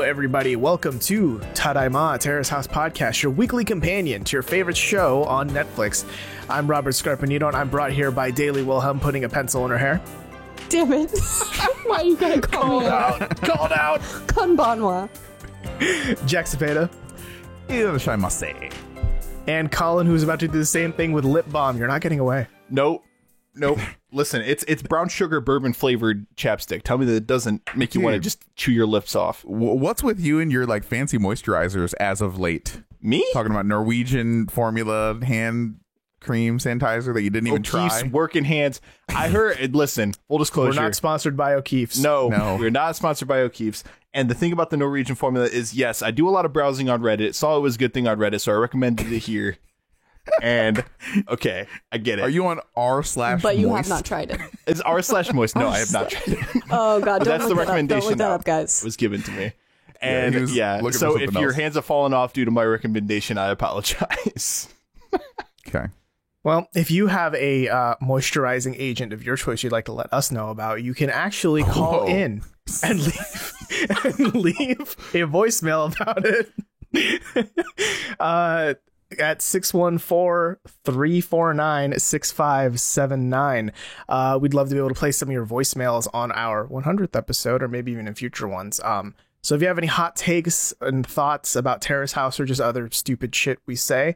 everybody. Welcome to Tadaima, Terrace House Podcast, your weekly companion to your favorite show on Netflix. I'm Robert Scarpanito, and I'm brought here by Daily Wilhelm putting a pencil in her hair. Damn it. Why are you going to call me out? Called out! Konbanwa. Jack Cepeda. And Colin, who's about to do the same thing with lip balm. You're not getting away. Nope. Listen, it's brown sugar bourbon flavored chapstick. Tell me that it doesn't make you want to just chew your lips off. What's with you and your like fancy moisturizers as of late? Me? Talking about Norwegian formula hand cream sanitizer that you didn't even O'Keefe's try. working hands. I heard, listen, full disclosure. We're not sponsored by O'Keefe's. No, No. we're not sponsored by O'Keefe's. And the thing about the Norwegian formula is, yes, I do a lot of browsing on Reddit. Saw it was a good thing on Reddit, so I recommended it here. And okay, I get it. Are you on r/moist? But you have not tried it. It's r/moist. No, I have not tried it. Oh, God. Don't That's the look recommendation that up, guys. was given to me. Yeah, And he was yeah, looking for so if something your else. hands have fallen off due to my recommendation, I apologize. Okay. Well, if you have a moisturizing agent of your choice you'd like to let us know about, you can actually call Whoa. in and leave a voicemail about it at 614-349-6579. We'd love to be able to play some of your voicemails on our 100th episode or maybe even in future ones. So if you have any hot takes and thoughts about Terrace House or just other stupid shit we say,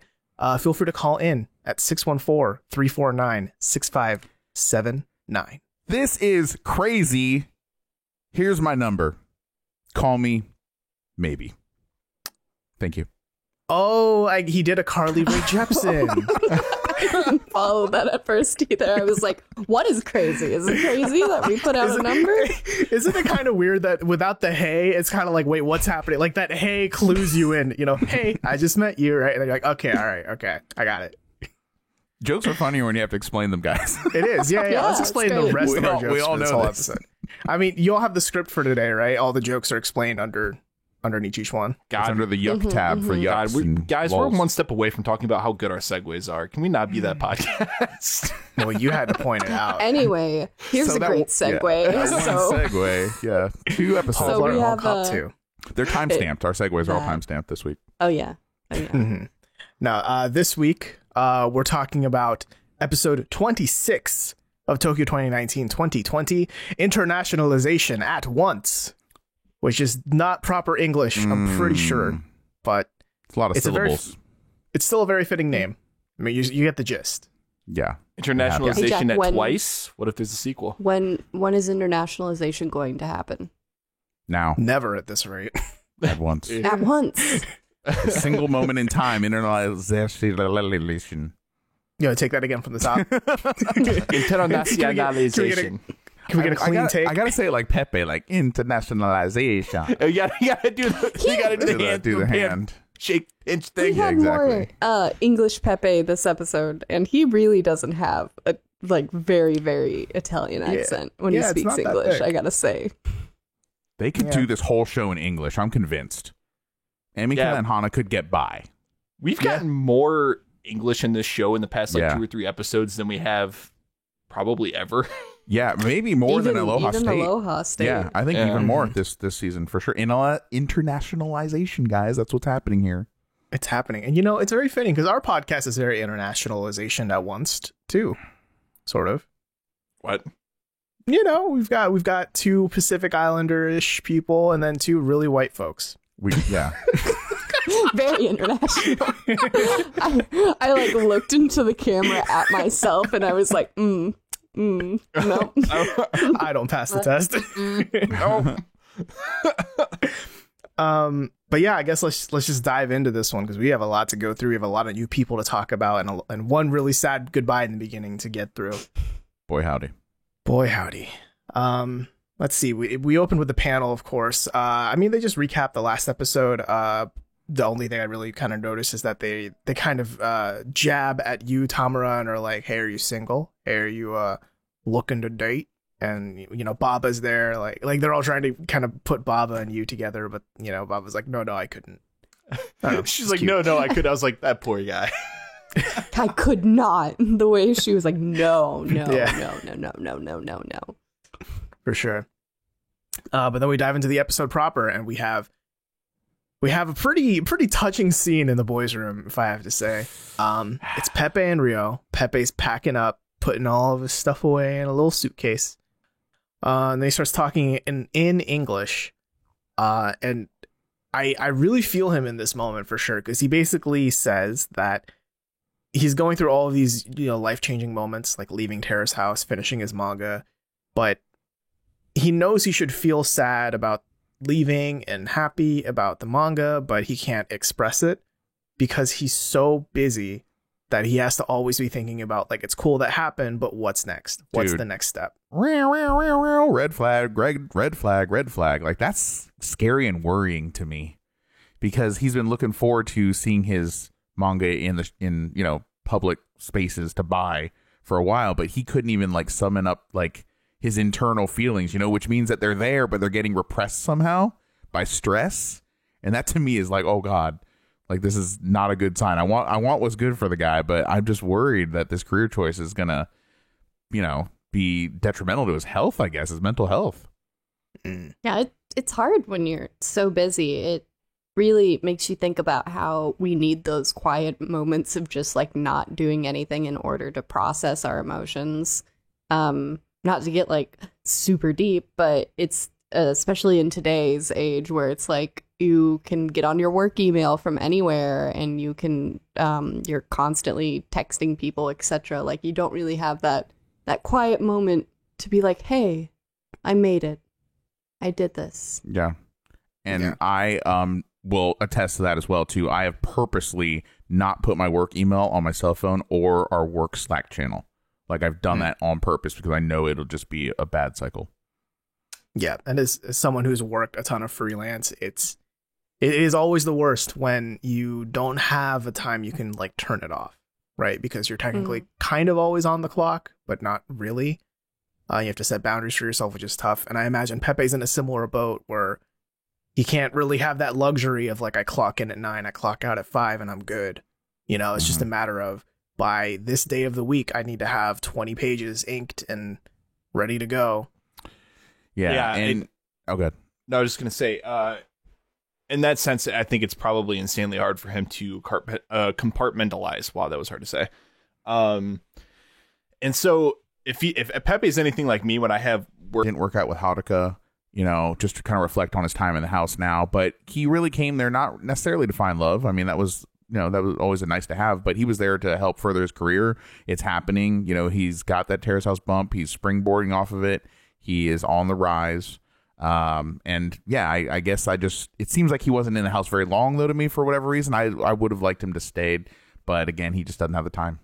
feel free to call in at 614-349-6579. This is crazy. Here's my number. Call me. Maybe. Thank you. Oh, he did a Carly Rae Jepsen. I didn't follow that at first either. I was like, what is crazy? Is it crazy that we put out a number? Isn't it kind of weird that without the hey, it's kind of like, wait, what's happening? Like that hey clues you in, hey, I just met you, right? And you're like, okay, all right, okay, I got it. Jokes are funnier when you have to explain them, guys. It is, yeah. Yeah, Let's it's explain the great. rest of our jokes we all for this know whole this. episode. I mean, you all have the script for today, right? All the jokes are explained underneath each one. It's under the yuck tab for yucks. and Guys, we're lols. one step away from talking about how good our segues are. Can we not be that podcast? Well, you had to point it out. Anyway, here's So a that great w- segue. yeah, that one So, segue. Yeah. 2 episodes. So we have, two. They're time stamped. Our segues are all that- time stamped this week. oh, yeah. Now, this week, we're talking about episode 26 of Tokyo 2019-2020, Internationalization at Once, which is not proper English, I'm pretty sure, but It's a lot of It's syllables. it's still a very fitting name. I mean, you get the gist. Yeah. Internationalization Hey, Jack, at when- twice? What if there's a sequel? When is internationalization going to happen? Now, Never at this rate. at once. At once. A single moment in time, internationalization. You know, take that again from the top. Internationalization. Can we get a clean take? I gotta say it like Pepe, like internationalization. You gotta do the hand. shake inch We thing. had exactly. more English Pepe this episode, and he really doesn't have a very, very Italian accent when he Yeah, it's speaks not that English, thick. I gotta say. They could Yeah. do this whole show in English. I'm convinced. Amika Yeah. and Hana could get by. We've gotten more English in this show in the past Yeah. 2 or 3 episodes than we have probably ever. Yeah, maybe more than Aloha even State. Aloha State. Yeah, I think Yeah. even more this season for sure. Internationalization, guys. That's what's happening here. It's happening. And it's very fitting because our podcast is very internationalization at once too. Sort of. What? We've got 2 Pacific Islander-ish people and then 2 really white folks. Yeah. Very international. I looked into the camera at myself and I was like, no. I don't pass the test. But yeah, I guess let's just dive into this one because we have a lot to go through. We have a lot of new people to talk about and one really sad goodbye in the beginning to get through. Boy, howdy. Boy, howdy. Let's see. We opened with the panel, of course. I mean, they just recapped the last episode. The only thing I really kind of noticed is that they kind of jab at you, Tamara, and are like, "Hey, are you single? Hey, are you looking to date?" And Baba's there, like they're all trying to kind of put Baba and you together, but Baba's like, "No, I couldn't." I don't know, She's it's like, cute. no, I could. I was like, that poor guy. I could not. The way she was like, no. Yeah. For sure. But then we dive into the episode proper, and we have we have a pretty touching scene in the boys' room, if I have to say. It's Pepe and Rio. Pepe's packing up, putting all of his stuff away in a little suitcase. And then he starts talking in English. And I really feel him in this moment for sure, because he basically says that he's going through all of these, life-changing moments, like leaving Terrace House, finishing his manga, but he knows he should feel sad about leaving and happy about the manga, but he can't express it because he's so busy that he has to always be thinking about, like, it's cool that happened, but what's next? What's the next step? Red flag, red flag, red flag. Like, that's scary and worrying to me, because he's been looking forward to seeing his manga in public spaces to buy for a while, but he couldn't even like summon up like his internal feelings, which means that they're there, but they're getting repressed somehow by stress. And that to me is like, oh God, like this is not a good sign. I want what's good for the guy, but I'm just worried that this career choice is gonna, be detrimental to his health, I guess, his mental health. Yeah, it's hard when you're so busy. It really makes you think about how we need those quiet moments of just like not doing anything in order to process our emotions. Not to get like super deep, but it's especially in today's age where it's like you can get on your work email from anywhere and you can you're constantly texting people, etc. Like you don't really have that quiet moment to be like, hey, I made it, I did this. Yeah. And I will attest to that as well too. I have purposely not put my work email on my cell phone or our work Slack channel. Like I've done that on purpose because I know it'll just be a bad cycle. Yeah, and as someone who's worked a ton of freelance, it is always the worst when you don't have a time you can like turn it off, right? Because you're technically kind of always on the clock, but not really. You have to set boundaries for yourself, which is tough. And I imagine Pepe's in a similar boat where he can't really have that luxury of like, I clock in at 9, I clock out at 5, and I'm good. It's just a matter of, by this day of the week, I need to have 20 pages inked and ready to go. Yeah. good. No, I was just going to say, in that sense, I think it's probably insanely hard for him to compartmentalize. Wow, that was hard to say. And so if Pepe is anything like me, when I have work, didn't work out with Haruka, just to kind of reflect on his time in the house now, but he really came there not necessarily to find love. I mean, that was always a nice to have, but he was there to help further his career. It's happening. He's got that Terrace House bump. He's springboarding off of it. He is on the rise. And yeah, I guess it seems like he wasn't in the house very long though to me for whatever reason. I would have liked him to stay, but again, he just doesn't have the time.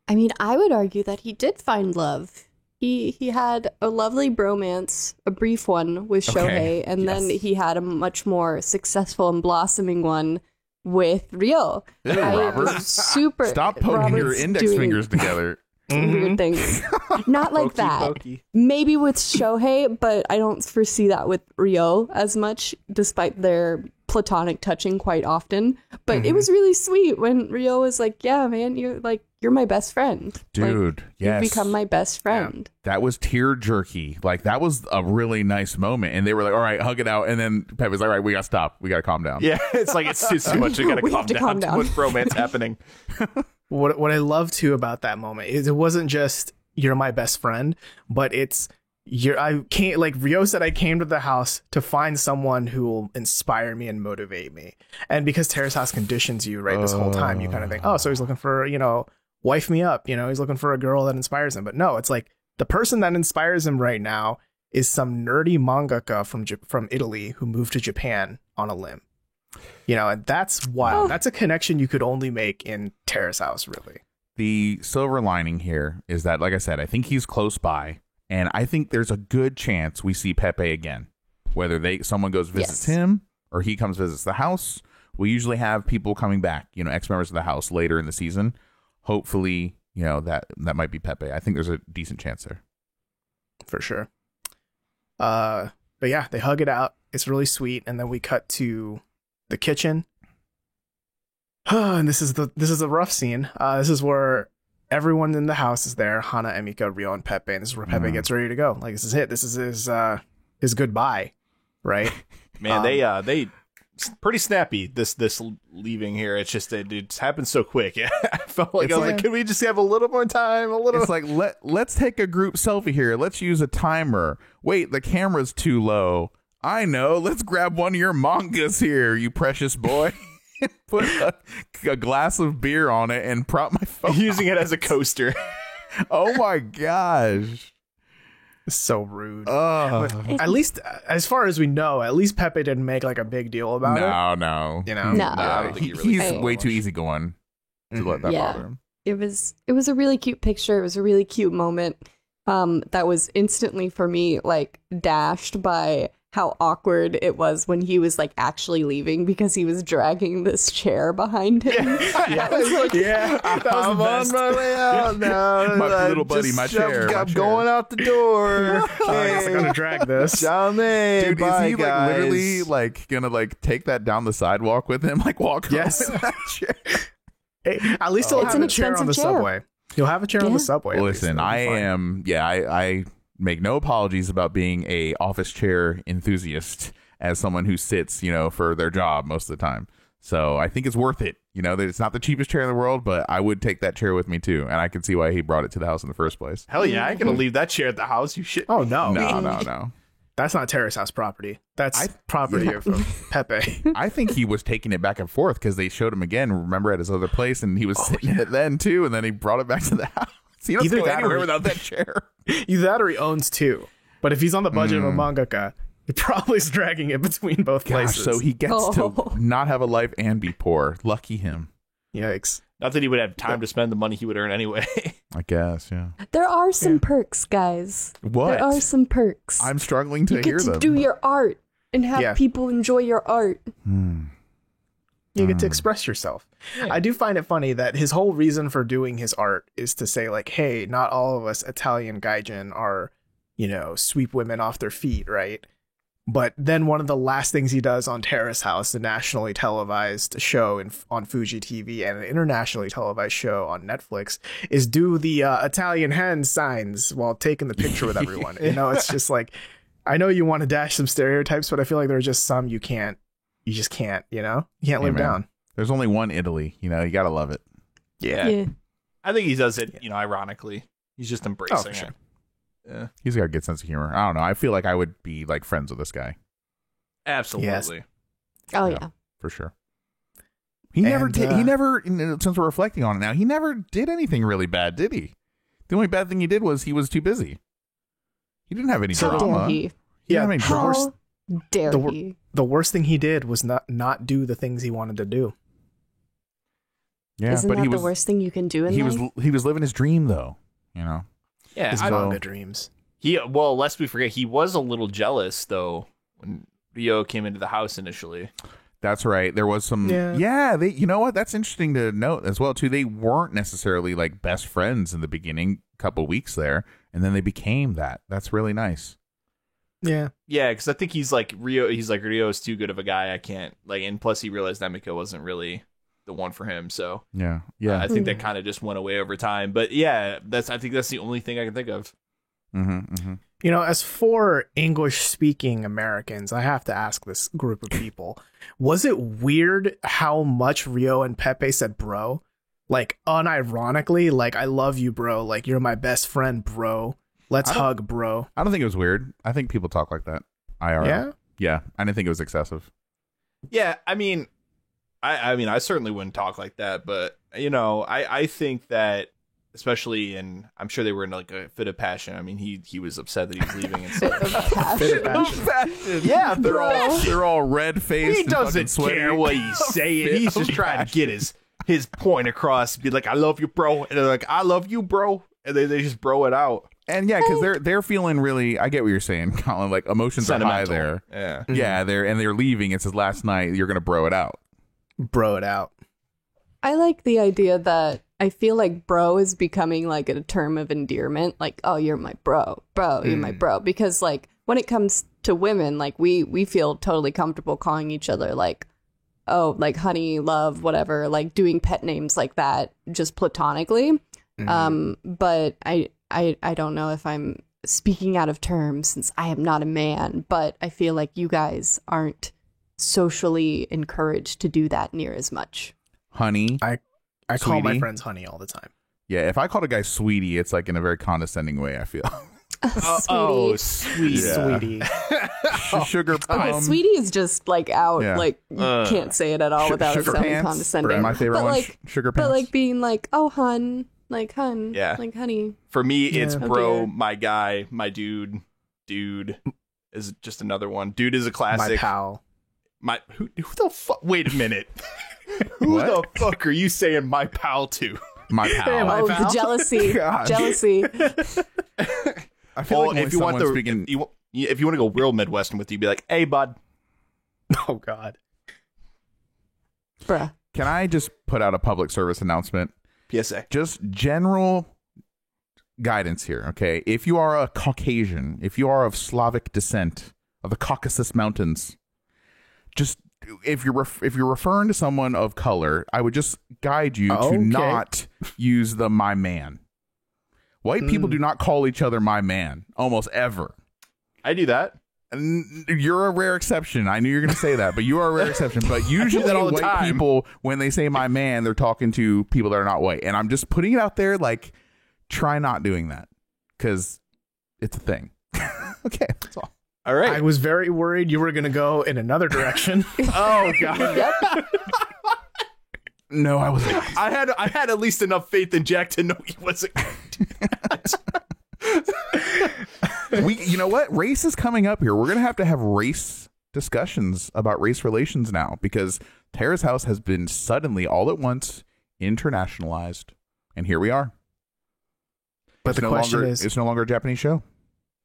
I mean, I would argue that he did find love. He had a lovely bromance, a brief one with Shohei, and then he had a much more successful and blossoming one with Rio. Robert, stop poking your index fingers together. Weird things. Not like that. Pokey. Maybe with Shohei, but I don't foresee that with Rio as much, despite their platonic touching quite often. But it was really sweet when Rio was like, yeah, man, you're my best friend. Dude, yes. You've become my best friend. Yeah. That was tear jerky. Like, that was a really nice moment. And they were like, all right, hug it out. And then Pep was like, all right, we got to stop. We got to calm down. Yeah, it's like, it's too much. We got to calm down. Too much romance happening. What I love too about that moment is it wasn't just you're my best friend, but it's I can't, like Rio said, I came to the house to find someone who will inspire me and motivate me. And because Terrace House conditions you right this whole time, you kind of think, oh, so he's looking for, wife me up, he's looking for a girl that inspires him. But no, it's like the person that inspires him right now is some nerdy mangaka from Italy who moved to Japan on a limb. And that's wild. That's a connection you could only make in Terrace House, really. The silver lining here is that, like I said, I think he's close by, and I think there's a good chance we see Pepe again. Whether someone goes visits him or he comes visits the house, we usually have people coming back, ex-members of the house later in the season. Hopefully, that might be Pepe. I think there's a decent chance there. For sure. But yeah, they hug it out. It's really sweet, and then we cut to the kitchen. And this is a rough scene. This is where everyone in the house is there. Hana, Emika, Rio, and Pepe. And this is where Pepe gets ready to go. Like, this is it. This is his goodbye, right? Man, they pretty snappy. This leaving here, it's just it happened so quick. I felt like It's I was like- like, can we just have a little more time? It's like let's take a group selfie here. Let's use a timer. Wait, the camera's too low. I know. Let's grab one of your mangas here, you precious boy. Put a glass of beer on it and prop my phone. using it as a coaster. Oh my gosh. So rude. Ugh. At least, as far as we know, at least Pepe didn't make like a big deal about it. No. You know? No. I don't think he really He's cared way much. too easygoing to let that Yeah. bother him. It was a really cute picture. It was a really cute moment. That was instantly for me like dashed by how awkward it was when he was like actually leaving because he was dragging this chair behind him. That was like, That was I'm the on best. my way out now. My little buddy, my chair, my I'm chair. going out the door. I guess I gotta drag this. Xiaomei, Dude, bye, is he like guys. literally like gonna like take that down the sidewalk with him? Like walk home Yes. with that chair? Hey, at least he'll It's have an a chair on the expensive chair. subway. He'll have a chair on the Yeah. subway. at least. Listen, It'll be I fine. am. Yeah, I make no apologies about being a office chair enthusiast as someone who sits, for their job most of the time. So I think it's worth it. That it's not the cheapest chair in the world, but I would take that chair with me too, and I can see why he brought it to the house in the first place. Hell yeah, I ain't gonna leave that chair at the house. You shit. Oh no, No. that's not Terrace House property. That's property of Pepe. I think he was taking it back and forth because they showed him again. Remember at his other place, and he was sitting in it then too, and then he brought it back to the house. He doesn't Either go that anywhere or- without that chair. Either that or he owns two. But if he's on the budget of a mangaka, he probably is dragging it between both Gosh, places. so he gets Oh. to not have a life and be poor. Lucky him, Yikes. Not that he would have time to spend the money he would earn anyway. I guess. Yeah. there are some perks, guys. What? There are some perks. I'm struggling to you hear get to them. do your art and have Yeah. people enjoy your art. You get to express yourself. I do find it funny that his whole reason for doing his art is to say, like, hey, not all of us Italian gaijin are, sweep women off their feet, right? But then one of the last things he does on Terrace House, the nationally televised show on Fuji TV and an internationally televised show on Netflix, is do the Italian hand signs while taking the picture with everyone. It's just like, I know you want to dash some stereotypes, but I feel like there are just some you just can't, you can't live man. down. There's only one Italy. You gotta love it. Yeah. I think he does it, ironically. He's just embracing Oh, for sure. it. Yeah, He's got a good sense of humor. I don't know. I feel like I would be like friends with this guy absolutely. Oh Yeah. yeah. for sure. He never And, did. He never. Since we're reflecting on it now, he never did anything really bad, did he? The only bad thing he did was he was too busy. He didn't have any How drama. dare he? He didn't have any drama. How dare the wor- he? The worst thing he did was not do the things he wanted to do. Yeah, Isn't but that he the was. worst thing you can do in He life? was living his dream though. Yeah, His I, manga dreams. lest we forget, he was a little jealous though when Rio came into the house initially. That's right. There was some. Yeah. Yeah. They. You know what? That's interesting to note as well too. They weren't necessarily like best friends in the beginning, couple weeks there, and then they became that. That's really nice. Yeah. Yeah, because I think he's like Rio is too good of a guy. I can't and plus he realized Emiko wasn't really the one for him. So Yeah. Yeah. I think that kind of just went away over time. But yeah, I think that's the only thing I can think of. Mm-hmm, mm-hmm. As for English-speaking Americans, I have to ask this group of people, was it weird how much Rio and Pepe said bro? Like, unironically, like, I love you, bro. Like, you're my best friend, bro. Let's hug, bro. I don't think it was weird. I think people talk like that. IRL. Yeah? Yeah. I didn't think it was excessive. Yeah, I mean, I certainly wouldn't talk like that, but I think that especially I'm sure they were in like a fit of passion. I mean, he was upset that he was leaving and stuff. Bit of passion. Yeah, They're all red faced. he doesn't care what he's saying. He's just trying to get his point across. Be like, I love you, bro, and they're like, I love you, bro, and they just bro it out. And yeah, because they're feeling really. I get what you're saying, Colin. Like emotions are high Sentimental. there. Yeah. Yeah, they're leaving. It says last night you're gonna bro it out. Bro it out. I like the idea that I feel like bro is becoming like a term of endearment. Like, oh, you're my bro. Bro, you're my bro. Because like when it comes to women, like we feel totally comfortable calling each other like, oh, like honey, love, whatever, like doing pet names like that just platonically. But I don't know if I'm speaking out of term since I am not a man, but I feel like you guys aren't socially encouraged to do that near as much. Honey. I call my Sweetie? friends honey all the time. Yeah, if I called a guy sweetie, it's like in a very condescending way, I feel. Oh, Sweetie. sweet. Yeah. Sweetie. Sugar Okay, plum. sweetie is just like out, Yeah. like you can't say it at all without it Sugar sounding pants. condescending. My favorite but one, like, sugar pants. but like being like, oh hun, like hun, Yeah. like honey. For me, it's Yeah. Oh, bro, dear. my guy, my dude. Dude is just another one. Dude is a My classic. pal. Who the fuck? Wait a minute. Who What? the fuck are you saying my pal to? My pal. My Oh, pal. the jealousy, Gosh. jealousy. I feel like if you want speaking, if you want to go real Midwestern with you, be like, hey bud. Oh God. Bruh. can I just put out a public service announcement? PSA. Just general guidance here, okay? If you are a Caucasian, if you are of Slavic descent, of the Caucasus Mountains, just if you're referring to someone of color, I would just guide you Okay. to not use the my man. White people do not call each other my man almost ever. I do that. And you're a rare exception. I knew you were going to say that, but you are a rare exception. But usually that all the white time. people, when they say my man, they're talking to people that are not white. And I'm just putting it out there, like, try not doing that because it's a thing. Okay, that's all. All right. I was very worried you were going to go in another direction. Oh god. Yep. No, I was not. I had at least enough faith in Jack to know he wasn't going to do that. You know what? Race is coming up here. We're going to have race discussions about race relations now because Terrace House has been suddenly all at once internationalized. And here we are. But It's the question longer, is, it's no longer a Japanese show.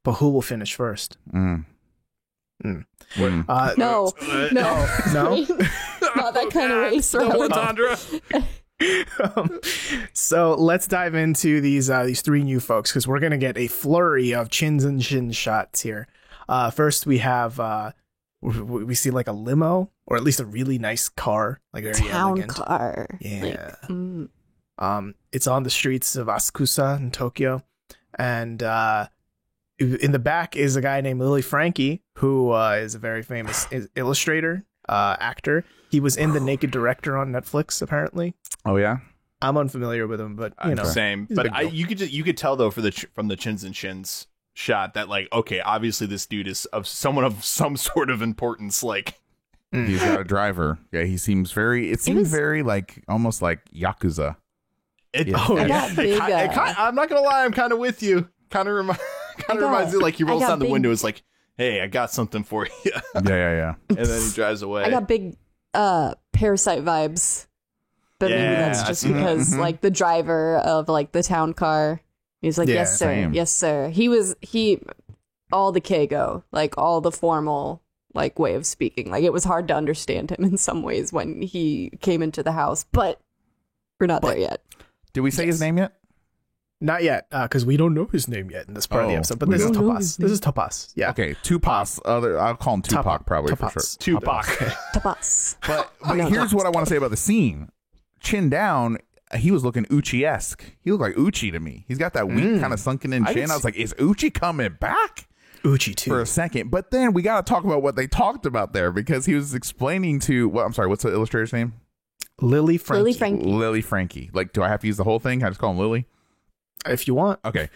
but who will finish first? Mm. Mm. Mm. No, no, No? not that kind of race. Double Right? entendre. So let's dive into these three new folks because we're gonna get a flurry of chins and shin shots here. First we have we see like a limo or at least a really nice car, like very Town elegant. car. Yeah. Like, It's on the streets of Asakusa in Tokyo, and in the back is a guy named Lily Frankie, who is a very famous illustrator, actor. He was in The Naked Director on Netflix, apparently. Oh, yeah? I'm unfamiliar with him, but you know, Same. he's a But big deal. you could tell though from the chins and shins shot that like, okay, obviously this dude is of someone of some sort of importance. Like He's got a driver. Yeah, he seems very, it seems very like, almost like Yakuza. it, Yeah. Oh, I yeah. got big. I'm not gonna lie, I'm kind of with you. Kind of reminds me like he I rolls got down the big- window. It's like, hey, I got something for you, Yeah. and then he drives away. I got big Parasite vibes, but maybe that's Yeah. just Mhm, because mhm. like the driver of like the town car, he's like, Yeah, yes sir, same. yes sir. He all the Keigo, like all the formal like way of speaking. Like it was hard to understand him in some ways when he came into the house, but we're not there yet. Did we say his name yet? Not yet, because we don't know his name yet in this part of the Oh, episode. But we this is don't know Topaz. his This is Topaz. Yeah. Okay, Tupac. I'll call him Tupac probably for Topaz. sure. Tupac. Tapas. But No, here's what I want to say about the scene. Chin down, he was looking Uchi-esque. He looked like Uchi to me. He's got that weak kind of sunken in I chin. can I was like, is Uchi coming back? Uchi For too. a second. But then we got to talk about what they talked about there because he was explaining to, I'm sorry, what's the illustrator's name? Lily Frankie. Lily Frankie. Lily Frankie. Like, do I have to use the whole thing? Can I just call him Lily? If you want. Okay.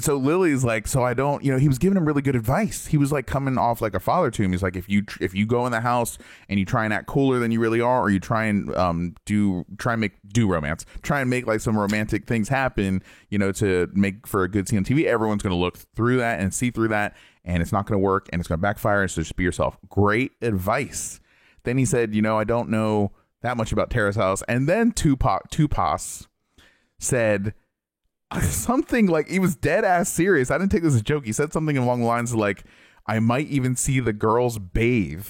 So Lily's like, so I don't, he was giving him really good advice. He was like coming off like a father to him. He's like, if you go in the house and you try and act cooler than you really are, or you try and do romance, try and make like some romantic things happen, to make for a good scene on TV, everyone's going to look through that and see through that, and it's not going to work and it's going to backfire. So just be yourself. Great advice. Then he said, I don't know that much about Terrace House. And then Tupas said something like, he was dead ass serious. I didn't take this as a joke. He said something along the lines of like, I might even see the girls bathe.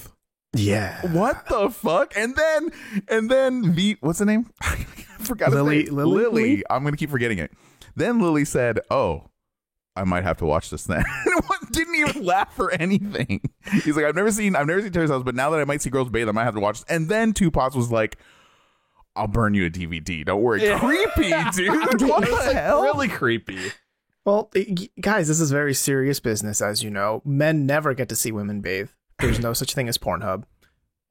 Yeah. What the fuck? And then what's the name? I forgot his Lily- name. Lily? I'm gonna keep forgetting it. Then Lily said, "Oh, I might have to watch this then." Didn't even laugh or anything. He's like, I've never seen Terrace House, but now that I might see girls bathe, I might have to watch this. And then Tupac was like, I'll burn you a DVD. Don't worry. Yeah. Creepy, dude. What the hell? Really creepy. Well, guys, this is very serious business, as you know. Men never get to see women bathe. There's no such thing as Pornhub.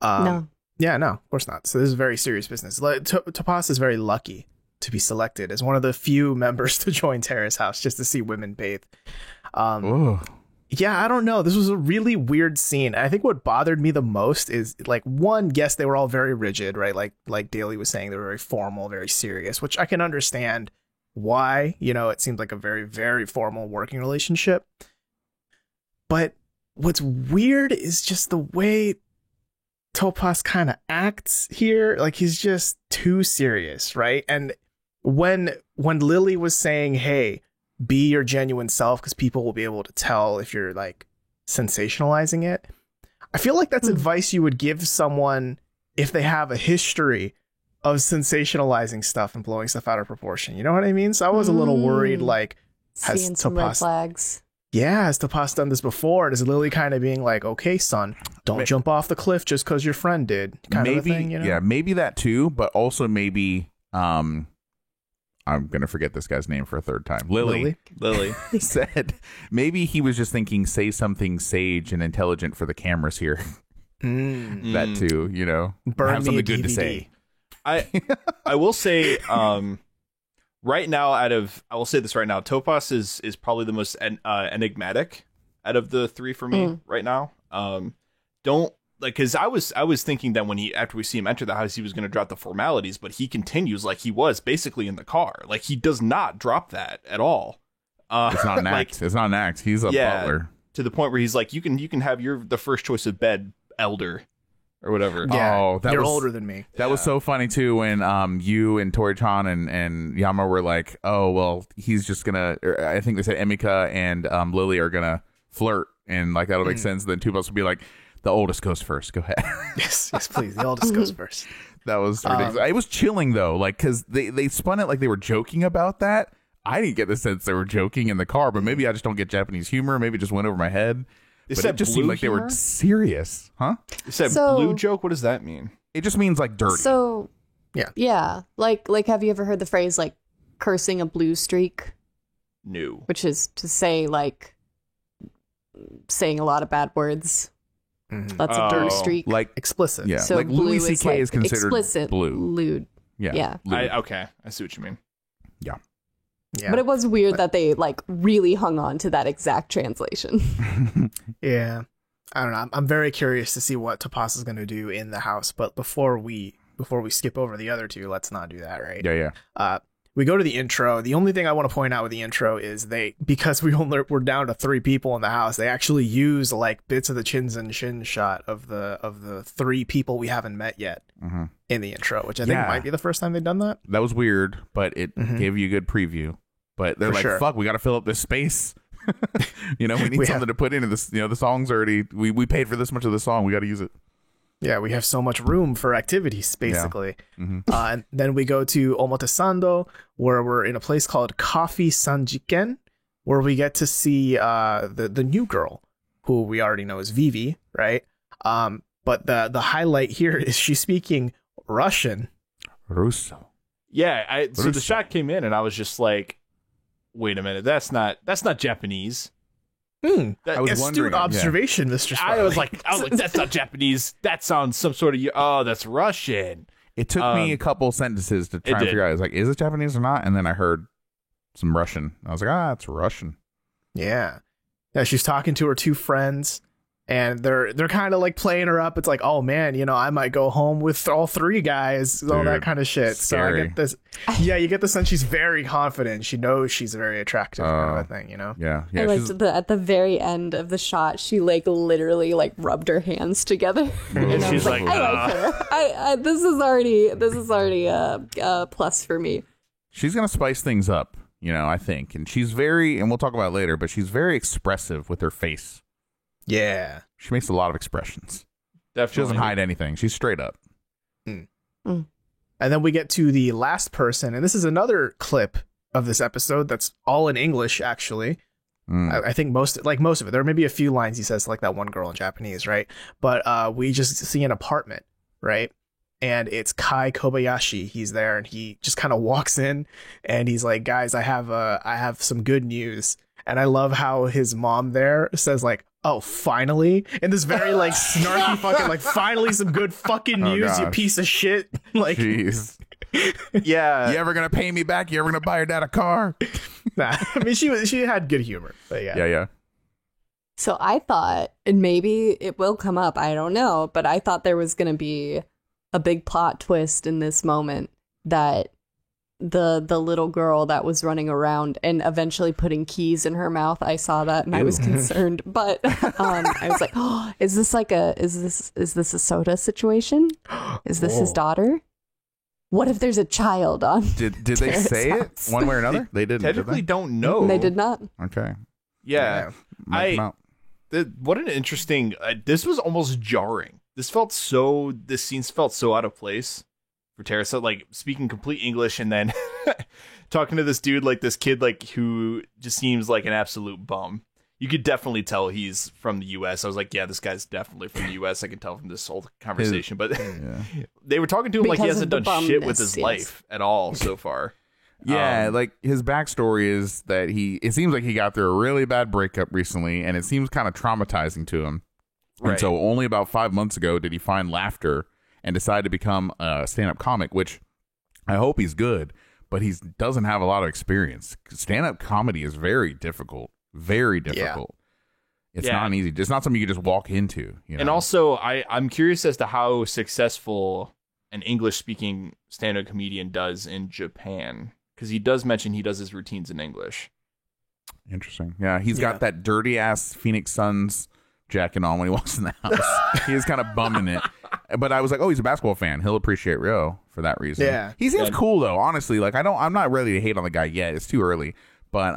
No. Yeah, no, of course not. So this is very serious business. Topaz is very lucky to be selected as one of the few members to join Terrace House just to see women bathe. Yeah, I don't know. This was a really weird scene. I think what bothered me the most is, like, one, yes, they were all very rigid, right? Like Daly was saying, they were very formal, very serious, which I can understand why. You know, it seemed like a very, very formal working relationship. But what's weird is just the way Topaz kind of acts here. Like, he's just too serious, right? And when Lily was saying, hey, be your genuine self because people will be able to tell if you're like sensationalizing it, I feel like that's advice you would give someone if they have a history of sensationalizing stuff and blowing stuff out of proportion. You know what I mean? So I was a little worried, like, Seeing some red flags. Yeah, has Topaz done this before? And is Lily kind of being like, okay, son, don't jump off the cliff just because your friend did, kind of a thing, you know? Yeah, maybe that too, but also maybe I'm going to forget this guy's name for a third time. Lily said maybe he was just thinking, say something sage and intelligent for the cameras here. That too, you know, Burn have me a something good to DVD. say. I will say, right now, I will say this right now, Topaz is probably the most enigmatic out of the three for me right now. Don't, like, because I was thinking that when after we see him enter the house, he was going to drop the formalities, but he continues like he was basically in the car. Like, he does not drop that at all. It's not an act. It's not an act. He's a butler. To the point where he's like, you can have the first choice of bed, elder, or whatever. Yeah, that you're was older than me. That was so funny too when you and Tori-chan and Yama were like, oh well, he's just gonna. I think they said Emika and Lily are gonna flirt, and like that'll make sense. Then two of us would be like, the oldest goes first. Go ahead. Yes, please. The oldest goes first. That was ridiculous. It was chilling though, like because they spun it like they were joking about that. I didn't get the sense they were joking in the car, but maybe I just don't get Japanese humor. Maybe it just went over my head. But it just seemed like they were serious, huh? You said blue joke. What does that mean? It just means like dirty. So yeah. Like have you ever heard the phrase like cursing a blue streak? No. Which is to say like saying a lot of bad words. That's a dirty streak. Like explicit. Yeah. So like Louis C.K. is considered explicit, blue. Lewd. Yeah. Okay. I see what you mean. Yeah. Yeah. But it was weird that they like really hung on to that exact translation. Yeah. I don't know. I'm very curious to see what Topaz is going to do in the house. But before we skip over the other two, let's not do that, right? Yeah. We go to the intro. The only thing I want to point out with the intro is because we're down to 3 people in the house, they actually use like bits of the chins and shin shot of the 3 people we haven't met yet in the intro, which I think might be the first time they've done that. That was weird, but it gave you a good preview. But they're fuck, we got to fill up this space. We need something to put into this. The song's already, we paid for this much of the song. We got to use it. Yeah, we have so much room for activities, basically. Yeah. And then we go to Omotesando, where we're in a place called Coffee Sanjiken, where we get to see the new girl, who we already know is Vivi, right? But the highlight here is she's speaking Russian. Russo. Yeah, so the shot came in, and I was just like, wait a minute, that's not Japanese. I was astute observation, Mr. Spiley. I was like, that's not Japanese. That sounds some sort of, that's Russian. It took me a couple sentences to try and figure out. I was like, is it Japanese or not? And then I heard some Russian. I was like, it's Russian. Yeah. Yeah, she's talking to her 2 friends, and they're kind of like playing her up. It's like, oh man, I might go home with all 3 guys, all that kind of shit. Scary. So I get this. Yeah, you get the sense she's very confident. She knows she's very attractive, kind of a thing, Yeah. I liked at the very end of the shot, she like literally like rubbed her hands together. And she's like, I like her. I this is already a plus for me. She's gonna spice things up, I think, and she's very, and we'll talk about it later, but she's very expressive with her face. Yeah. She makes a lot of expressions. Definitely. She doesn't hide anything. She's straight up. And then we get to the last person, and this is another clip of this episode that's all in English, actually. I think most of it. There may be a few lines he says, like that one girl in Japanese, right? But we just see an apartment, right? And it's Kai Kobayashi. He's there, and he just kind of walks in, and he's like, guys, I have some good news. And I love how his mom there says like, oh, finally, and this very like snarky fucking like finally some good fucking Oh, news, you gosh. piece of shit. Like, Jeez. Yeah. You ever gonna pay me back? You ever gonna buy your dad a car? nah. I mean, she had good humor, but yeah. Yeah. So I thought, and maybe it will come up, I don't know, but I thought there was going to be a big plot twist in this moment that the little girl that was running around and eventually putting keys in her mouth, I saw that and I was concerned, but I was like, oh, is this a Soda situation? Is this his Whoa. daughter? What if there's a child on? Did they Terrace say it house. one way or another? They didn't. Technically Did don't know. They did not. they? Okay. Yeah. Might come out. What an interesting. This was almost jarring. This scenes felt so out of place for Teresa. Like speaking complete English and then talking to this dude, like this kid, like who just seems like an absolute bum. You could definitely tell he's from the U.S. I was like, yeah, this guy's definitely from the U.S. I can tell from this whole conversation. But Yeah. they were talking to him like he Because hasn't of done the shit with bumness, his yes. life at all so far. Yeah, like his backstory is that it seems like he got through a really bad breakup recently, and it seems kind of traumatizing to him. And Right. so only about 5 months ago did he find laughter and decide to become a stand-up comic, which I hope he's good, but he doesn't have a lot of experience. Stand-up comedy is very difficult. Very difficult. It's Yeah. not easy. It's not something you can just walk into. You know? And also, I'm curious as to how successful an English-speaking stand-up comedian does in Japan, because he does mention he does his routines in English. Interesting. Yeah, he's Yeah. got that dirty-ass Phoenix Suns jacket on when he walks in the house. He is kind of bumming it. But I was like, oh, he's a basketball fan. He'll appreciate Rio for that reason. Yeah. He seems Yeah. cool though, honestly. Like I'm not ready to hate on the guy yet. It's too early. But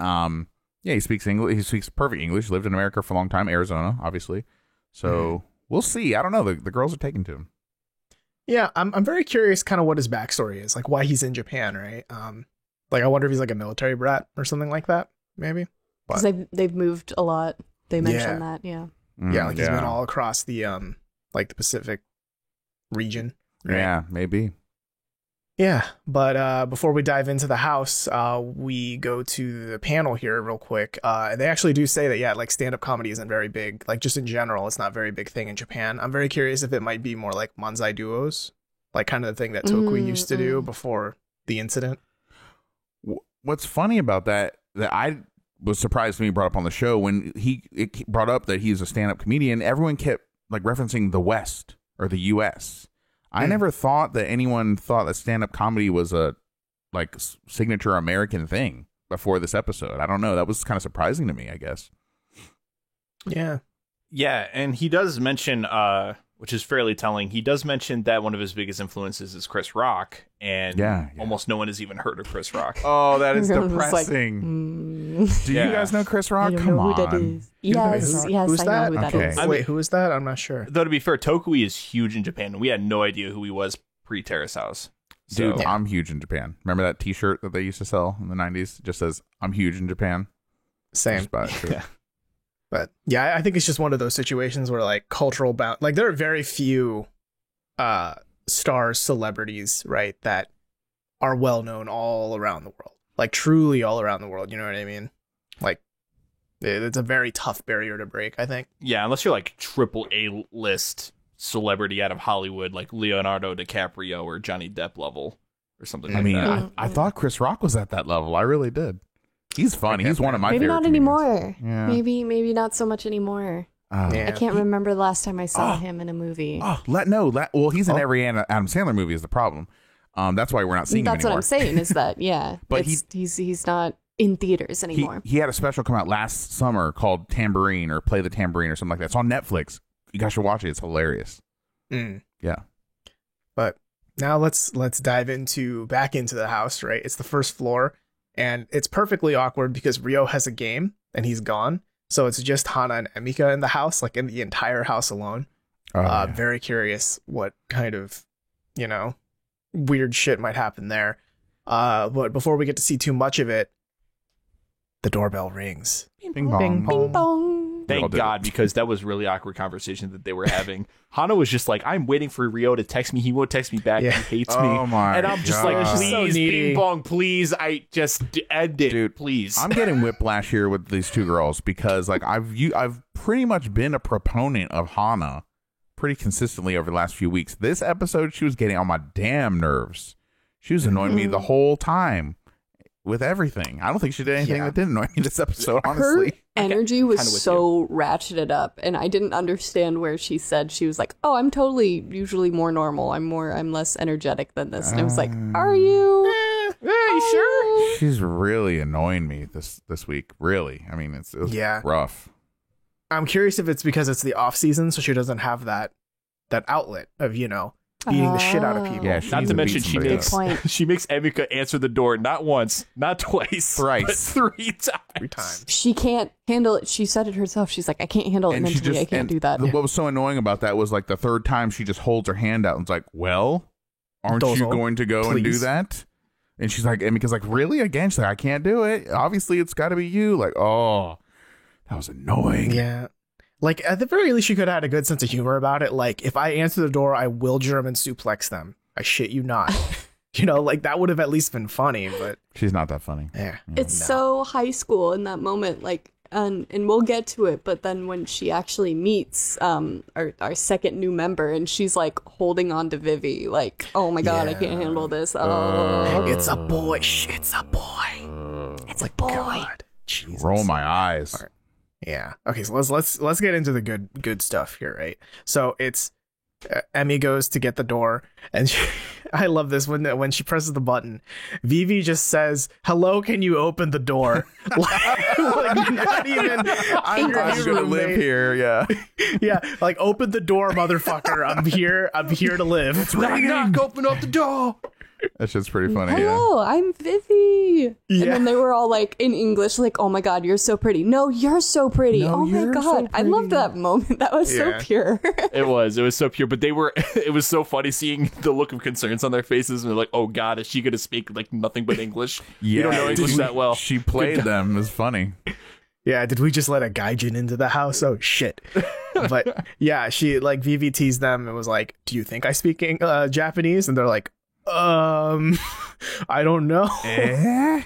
yeah, he speaks English. He speaks perfect English. Lived in America for a long time, Arizona, obviously. So we'll see. I don't know. The girls are taking to him. Yeah, I'm very curious kind of what his backstory is, like why he's in Japan, right? Like I wonder if he's like a military brat or something like that, maybe. Because they've moved a lot. They mentioned Yeah. that, yeah. Yeah, like he's been all across the like the Pacific region. Right? Yeah, maybe. Yeah, but before we dive into the house, we go to the panel here real quick. And they actually do say that, yeah, like stand-up comedy isn't very big. Like just in general, it's not a very big thing in Japan. I'm very curious if it might be more like manzai duos, like kind of the thing that Tokui used to do before the incident. What's funny about that I was surprised when he brought up on the show when it brought up that he's a stand-up comedian, everyone kept like referencing the West or the U.S. I never thought that anyone thought that stand-up comedy was a like signature American thing before this episode. I don't know. That was kind of surprising to me, I guess. Yeah. Yeah, and he does mention, which is fairly telling, he does mention that one of his biggest influences is Chris Rock, and Yeah. almost no one has even heard of Chris Rock. Oh, that is Everyone was like, depressing. Do Yeah. you guys know Chris I Rock? don't Come know on. who that is. Who's Yes, that? yes, Who's I know that? who that Okay. is. Wait, who is that? I'm not sure. Though to be fair, Tokui is huge in Japan. We had no idea who he was pre-Terrace House. So, Dude, I'm huge in Japan. Remember that T-shirt that they used to sell in the 90s? It just says, I'm huge in Japan. Same. Just buy it, too. Yeah. But yeah, I think it's just one of those situations where like cultural bound, like there are very few stars, celebrities, right, that are well known all around the world, like truly all around the world. You know what I mean? Like it's a very tough barrier to break, I think. yeah, unless you're like triple A list celebrity out of Hollywood, like Leonardo DiCaprio or Johnny Depp level or something I like mean, that. I thought Chris Rock was at that level. I really did. He's funny. He's one of my Maybe favorite not comedians. anymore. Yeah. Maybe not so much anymore. Yeah. I can't remember the last time I saw him in a movie. Oh, well, he's in every Adam Sandler movie is the problem. That's why we're not seeing That's him what anymore. I'm saying is that, yeah, But he's not in theaters anymore. He had a special come out last summer called Tambourine or Play the Tambourine or something like that. It's on Netflix. You guys should watch it. It's hilarious. Mm. Yeah. But now let's dive back into the house, right? It's the first floor, and it's perfectly awkward because Rio has a game and he's gone. So it's just Hana and Emika in the house, like in the entire house alone. Yeah. Very curious what kind of, weird shit might happen there. But before we get to see too much of it, the doorbell rings. Bing bong. Bing bong. Thank did God, it. because that was really awkward conversation that they were having. Hana was just like, I'm waiting for Ryo to text me. He won't text me back. Yeah. He hates me. Oh my And I'm just like, God. She's so please, needy. Bing Bong, please. I just end it, Dude, please. I'm getting whiplash here with these two girls because like I've pretty much been a proponent of Hana pretty consistently over the last few weeks. This episode, she was getting on my damn nerves. She was annoying me the whole time with everything. I don't think she did anything Yeah. that didn't annoy me this episode, Her honestly. energy was kinda with so ratcheted up, and I didn't understand where she said she was like, "Oh, I'm totally usually more normal. I'm less energetic than this." And I was like, "Are you? you sure? She's really annoying me this week. Really, I mean, it was Yeah. rough. I'm curious if it's because it's the off season, so she doesn't have that outlet of beating the shit out of people. Yeah, she Not needs to beat mention, she somebody makes up. Good point. she makes Emika answer the door not once, not twice, Thrice. but 3 times. 3 times. She can't handle it." She said it herself. She's like, "I can't handle it And she mentally. just I can't and do that." What was so annoying about that was like the third time she just holds her hand out and it's like, "Well, aren't you Dozo, going to go and do please. that?" And she's like, Emika's like, "Really?" Again, she's like, "I can't do it. Obviously, it's got to be you." Like, oh, that was annoying. Yeah. Like, at the very least, you could have had a good sense of humor about it. Like, if I answer the door, I will German suplex them. I shit you not. Like, that would have at least been funny, but She's not that funny. yeah. It's so high school in that moment, like, and we'll get to it. But then when she actually meets our second new member, and she's like holding on to Vivi, like, "Oh my God, I can't handle this. Oh, It's a boy. It's a boy. it's a boy." God. Jesus. Roll my eyes. All right. Yeah. Okay. So let's get into the good stuff here, right? So it's Emmy goes to get the door, and I love this when she presses the button, Vivi just says, "Hello, can you open the door?" like not even. I'm your I'm new gonna live roommate. here. Yeah. Yeah, like open the door, motherfucker. I'm here to live. Knock, knock, open up the door. That's just pretty funny. Yeah. "Hello, I'm Vivi." And Yeah. then they were all like in English, like, "Oh my God, you're so pretty." "No, you're so pretty." No, "Oh my you're so God." I loved that moment. That was Yeah. so pure. It was so pure, but it was so funny seeing the look of concerns on their faces, and they're like, "Oh God, is she gonna speak like nothing but English? You don't know did English we- that well." She played them. It's funny. Yeah, did we just let a gaijin into the house? Oh shit. But yeah, she like Vivi teased them and was like, "Do you think I speak Japanese?" And they're like, I don't know." Eh?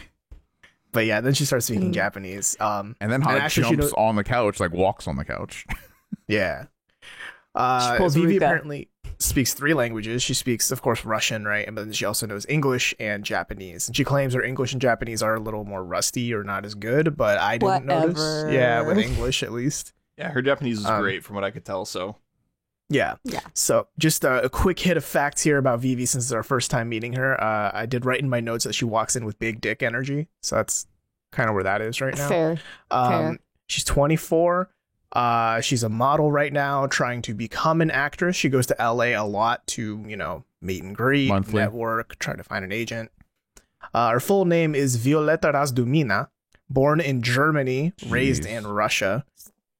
But yeah, then she starts speaking Japanese. And then Hana actually, jumps on the couch, like walks on the couch. Yeah. She pulls Vivi Ruka. apparently speaks 3 languages. She speaks, of course, Russian, right? And then she also knows English and Japanese. And she claims her English and Japanese are a little more rusty or not as good, but I didn't notice. Whatever. Yeah, with English at least. Yeah, her Japanese is Um, great from what I could tell. So Yeah. Yeah. So just a quick hit of facts here about Vivi since it's our first time meeting her. I did write in my notes that she walks in with big dick energy. So that's kind of where that is right now. Fair. Fair. She's 24. She's a model right now, trying to become an actress. She goes to LA a lot to, meet and greet, Monthly. network, try to find an agent. Her full name is Violeta Razdumina, born in Germany, raised Jeez. in Russia,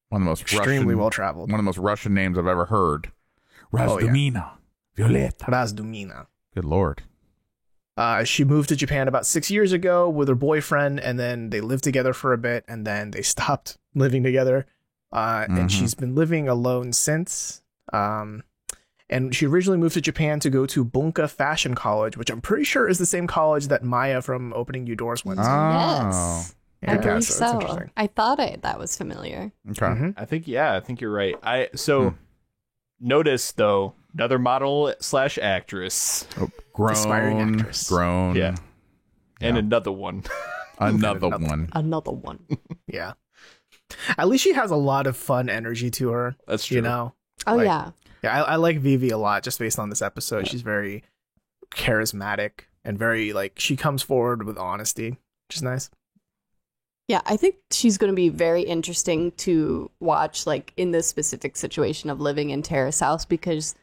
One of the most extremely Russian, well traveled. one of the most Russian names I've ever heard. Oh, yeah. Razdumina. Violeta. Razdumina. Good Lord. She moved to Japan about 6 years ago with her boyfriend, and then they lived together for a bit, and then they stopped living together. And she's been living alone since. And she originally moved to Japan to go to Bunka Fashion College, which I'm pretty sure is the same college that Maya from Opening New Doors went to. Yes. Yeah, I believe so it's so. interesting. I thought that was familiar. Okay. Mhm. I think you're right. Notice though, another model / actress, Oh, Aspiring grown. actress. Grown. Yeah. and Yeah. another one. Another one. Another one. Yeah. At least she has a lot of fun energy to her. That's true. You know? Oh, Like- yeah. Yeah, I like Vivi a lot just based on this episode. She's very charismatic and very, she comes forward with honesty, which is nice. Yeah, I think she's going to be very interesting to watch, in this specific situation of living in Terrace House, because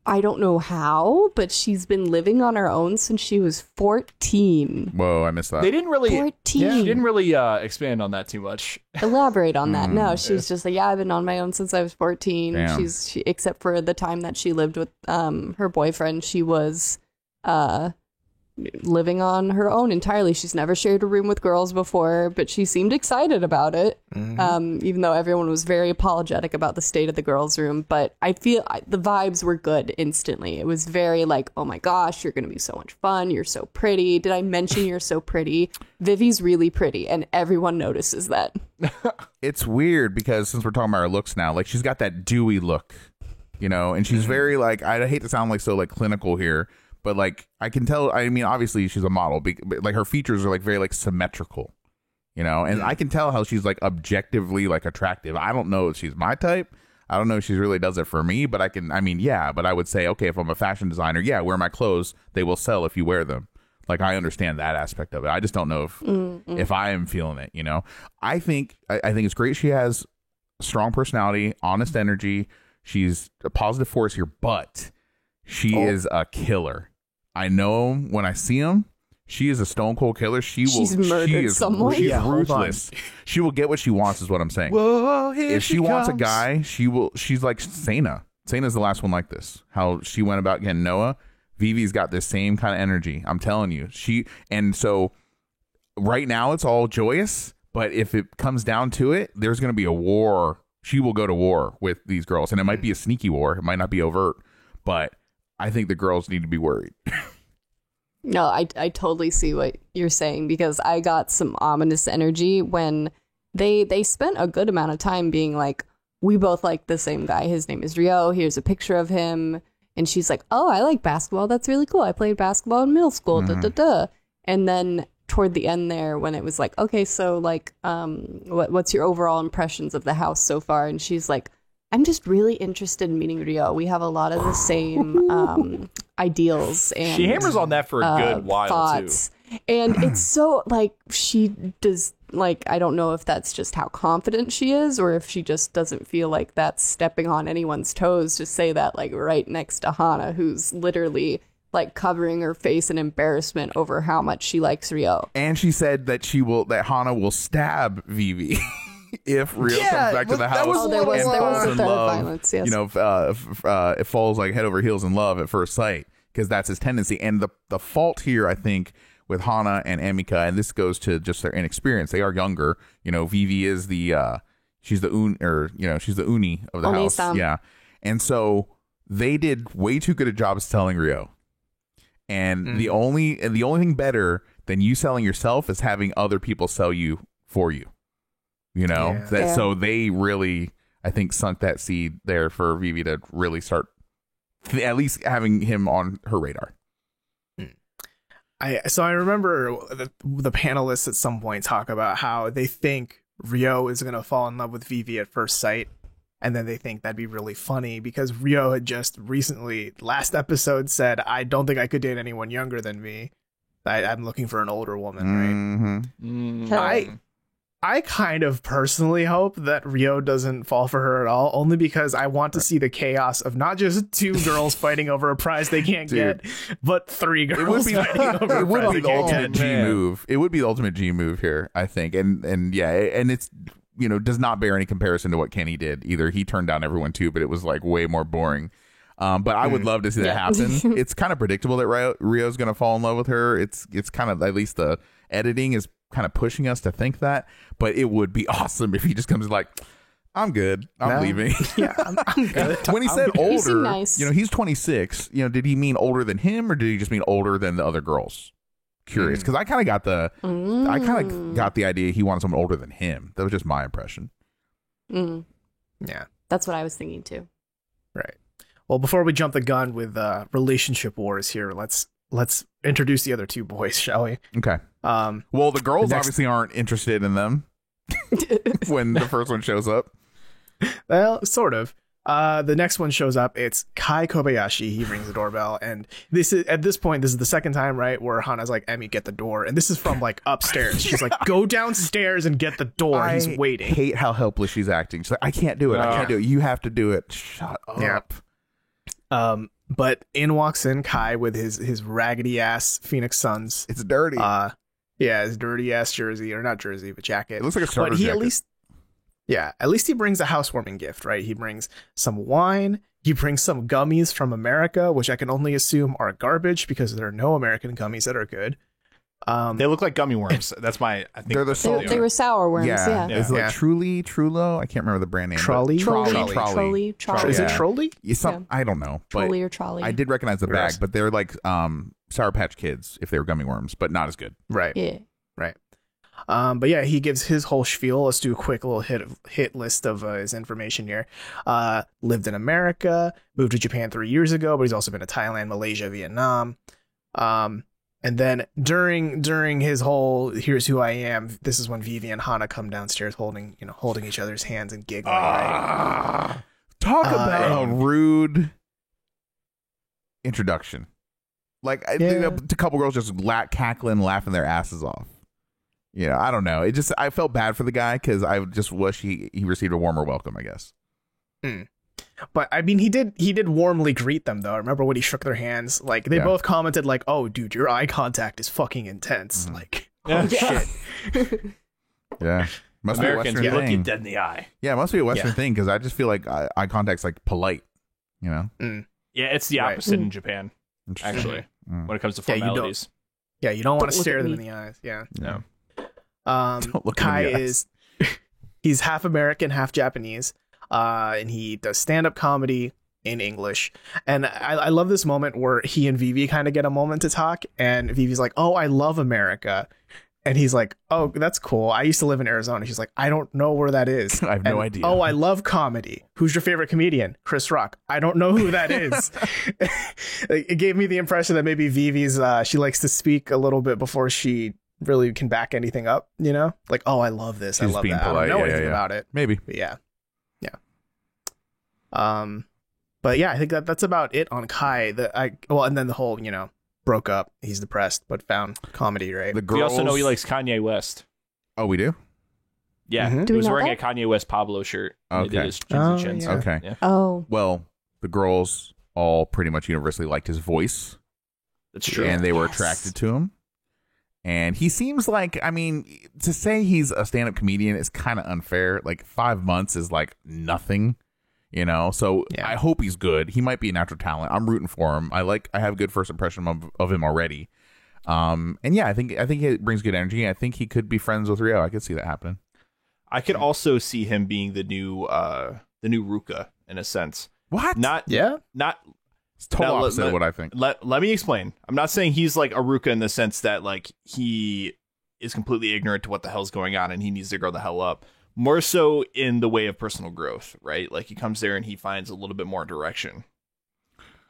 I don't know how, but she's been living on her own since she was 14. Whoa, I missed that. They didn't really. 14. She didn't really expand on that too much. Elaborate on that. No, she's just like, yeah, I've been on my own since I was 14. Damn. She except for the time that she lived with her boyfriend, she was living on her own entirely. She's never shared a room with girls before, but she seemed excited about it, even though everyone was very apologetic about the state of the girls' room. But I feel the vibes were good instantly. It was very like, oh my gosh, you're going to be so much fun. You're so pretty. Did I mention you're so pretty? Vivi's really pretty, and everyone notices that. It's weird because since we're talking about her looks now, like she's got that dewy look, you know, and she's very like, I hate to sound like so like clinical here, but like I can tell, I mean, obviously she's a model, but like her features are like very like symmetrical, you know, and I can tell how she's like objectively like attractive. I don't know if she's my type. I don't know if she really does it for me, but but I would say, okay, if I'm a fashion designer, yeah, wear my clothes. They will sell if you wear them. Like, I understand that aspect of it. I just don't know if I am feeling it, you know. I think it's great she has strong personality, honest energy. She's a positive force here, but she is a killer. I know when I see him, she is a stone cold killer. She's murdered someone. She's ruthless. She will get what she wants, is what I'm saying. Whoa, if she wants a guy, she's like Sana. Sana's the last one like this. How she went about getting Noah. Vivi's got this same kind of energy. I'm telling you. And so right now it's all joyous, but if it comes down to it, there's going to be a war. She will go to war with these girls, and it might be a sneaky war. It might not be overt, but I think the girls need to be worried. No, I totally see what you're saying, because I got some ominous energy when they spent a good amount of time being like, we both like the same guy. His name is Ryo. Here's a picture of him. And she's like, oh, I like basketball. That's really cool. I played basketball in middle school. And then toward the end there, when it was like, okay, so like, what's your overall impressions of the house so far? And she's like, I'm just really interested in meeting Ryo. We have a lot of the same ideals. And she hammers on that for a good while, thoughts. Too. And it's so like she does. Like, I don't know if that's just how confident she is, or if she just doesn't feel like that's stepping on anyone's toes to say that, like, right next to Hana, who's literally like covering her face in embarrassment over how much she likes Ryo. And she said that Hana will stab Vivi if Ryo comes back to the house. There was a threat of violence, yes. You know, it falls like head over heels in love at first sight, because that's his tendency. And the fault here, I think, with Hana and Emika, and this goes to just their inexperience. They are younger. You know, Vivi is she's the uni of the house. Yeah. And so they did way too good a job of selling Ryo. And the only thing better than you selling yourself is having other people sell you for you. You know? So they really, I think, sunk that seed there for Vivi to really start at least having him on her radar. I remember the panelists at some point talk about how they think Ryo is going to fall in love with Vivi at first sight, and then they think that'd be really funny because Ryo had just recently, last episode, said, I don't think I could date anyone younger than me. I'm looking for an older woman, right? I kind of personally hope that Ryo doesn't fall for her at all, only because I want to see the chaos of not just two girls fighting over a prize they can't get, but three girls fighting over a prize they can't get. G move. It would be the ultimate G move here, I think. And yeah, and it's, you know, does not bear any comparison to what Kenny did either. He turned down everyone too, but it was like way more boring. But I would love to see that happen. It's kind of predictable that Ryo's going to fall in love with her. It's kind of, at least the editing is kind of pushing us to think that, but it would be awesome if he just comes like, I'm good, I'm leaving. Yeah, I'm good. When he said older, nice. You know, he's 26. You know, did he mean older than him, or did he just mean older than the other girls? Curious, because I kind of got the idea he wanted someone older than him. That was just my impression. Yeah, that's what I was thinking too. Right. Well, before we jump the gun with relationship wars here, let's introduce the other two boys, shall we? Okay. Well, the girls obviously aren't interested in them when the first one shows up. Well, sort of. The next one shows up. It's Kai Kobayashi. He rings the doorbell, and this is the second time, right, where Hana's like, Emmy, get the door, and this is from like upstairs. She's like, go downstairs and get the door. He's waiting. I hate how helpless she's acting. She's like, I can't do it. I can't do it. You have to do it. Shut up. Yeah. But in walks in Kai with his raggedy ass Phoenix Suns. It's dirty. His dirty ass jersey, or not jersey, but jacket. It looks like a starter jacket. At least he brings a housewarming gift, right? He brings some wine. He brings some gummies from America, which I can only assume are garbage because there are no American gummies that are good. They look like gummy worms. That's my. I think They're the They were sour worms. Yeah. It's like Trulo. I can't remember the brand name. Trolley. Trolley. Is it Trolley? I don't know. But Trolley or Trolley. I did recognize the bag, but they're like Sour Patch Kids if they were gummy worms, but not as good. Right. Yeah. Right. But yeah, he gives his whole spiel. Let's do a quick little hit list of his information here. Lived in America, moved to Japan 3 years ago, but he's also been to Thailand, Malaysia, Vietnam. And then during his whole "Here's who I am," this is when Vivi and Hana come downstairs holding each other's hands and giggling. Right? Talk about a rude introduction. Like a couple girls just cackling, laughing their asses off. Yeah, I don't know. I felt bad for the guy because I just wish he received a warmer welcome, I guess. But I mean, he did warmly greet them though. I remember when he shook their hands. Like they both commented like, "Oh, dude, your eye contact is fucking intense." Mm-hmm. Like, oh shit. Yeah, must Americans be a Western look you thing. dead in the eye. Yeah, it must be a Western thing because I just feel like eye contact's like polite. You know? Yeah, it's the opposite in Japan. Interesting. Actually, when it comes to formalities. You don't want to Don't look stare at them me. in the eyes. Yeah. No. Don't look Kai in the eyes. he's half American, half Japanese, and he does stand-up comedy in English. And I love this moment where he and Vivi kind of get a moment to talk, and Vivi's like, "Oh, I love America," and he's like, "Oh, that's cool. I used to live in Arizona." She's like, "I don't know where that is." I have no idea. "Oh, I love comedy. Who's your favorite comedian?" "Chris Rock." "I don't know who that is." It gave me the impression that maybe Vivi's she likes to speak a little bit before she really can back anything up, you know? Like, "Oh, I love this. She's I love being that. polite. I don't know Yeah, anything yeah. about it." Maybe. But yeah. But yeah, I think that's about it on Kai. And then the whole, broke up. He's depressed, but found comedy, right? The We girls. also know he likes Kanye West. Oh, we do. Yeah, Mhm. he Do we was know wearing that? a Kanye West Pablo shirt. And he Okay. did his chins and Oh, chins. yeah. Okay. Yeah, Oh. Well, the girls all pretty much universally liked his voice, that's true. and they were Yes. attracted to him. And he seems like, I mean, to say he's a stand-up comedian is kind of unfair. Like 5 months is like nothing, So Yeah. I hope he's good. He might be a natural talent. I'm rooting for him. I have a good first impression of him already. And yeah, I think it brings good energy. I think he could be friends with Rio. I could see that happening. I could also see him being the new Ruka in a sense. What? Not It's total Now, opposite of what I think. Let me explain. I'm not saying he's like a Ruka in the sense that like he is completely ignorant to what the hell's going on and he needs to grow the hell up. More so in the way of personal growth, right? Like he comes there and he finds a little bit more direction.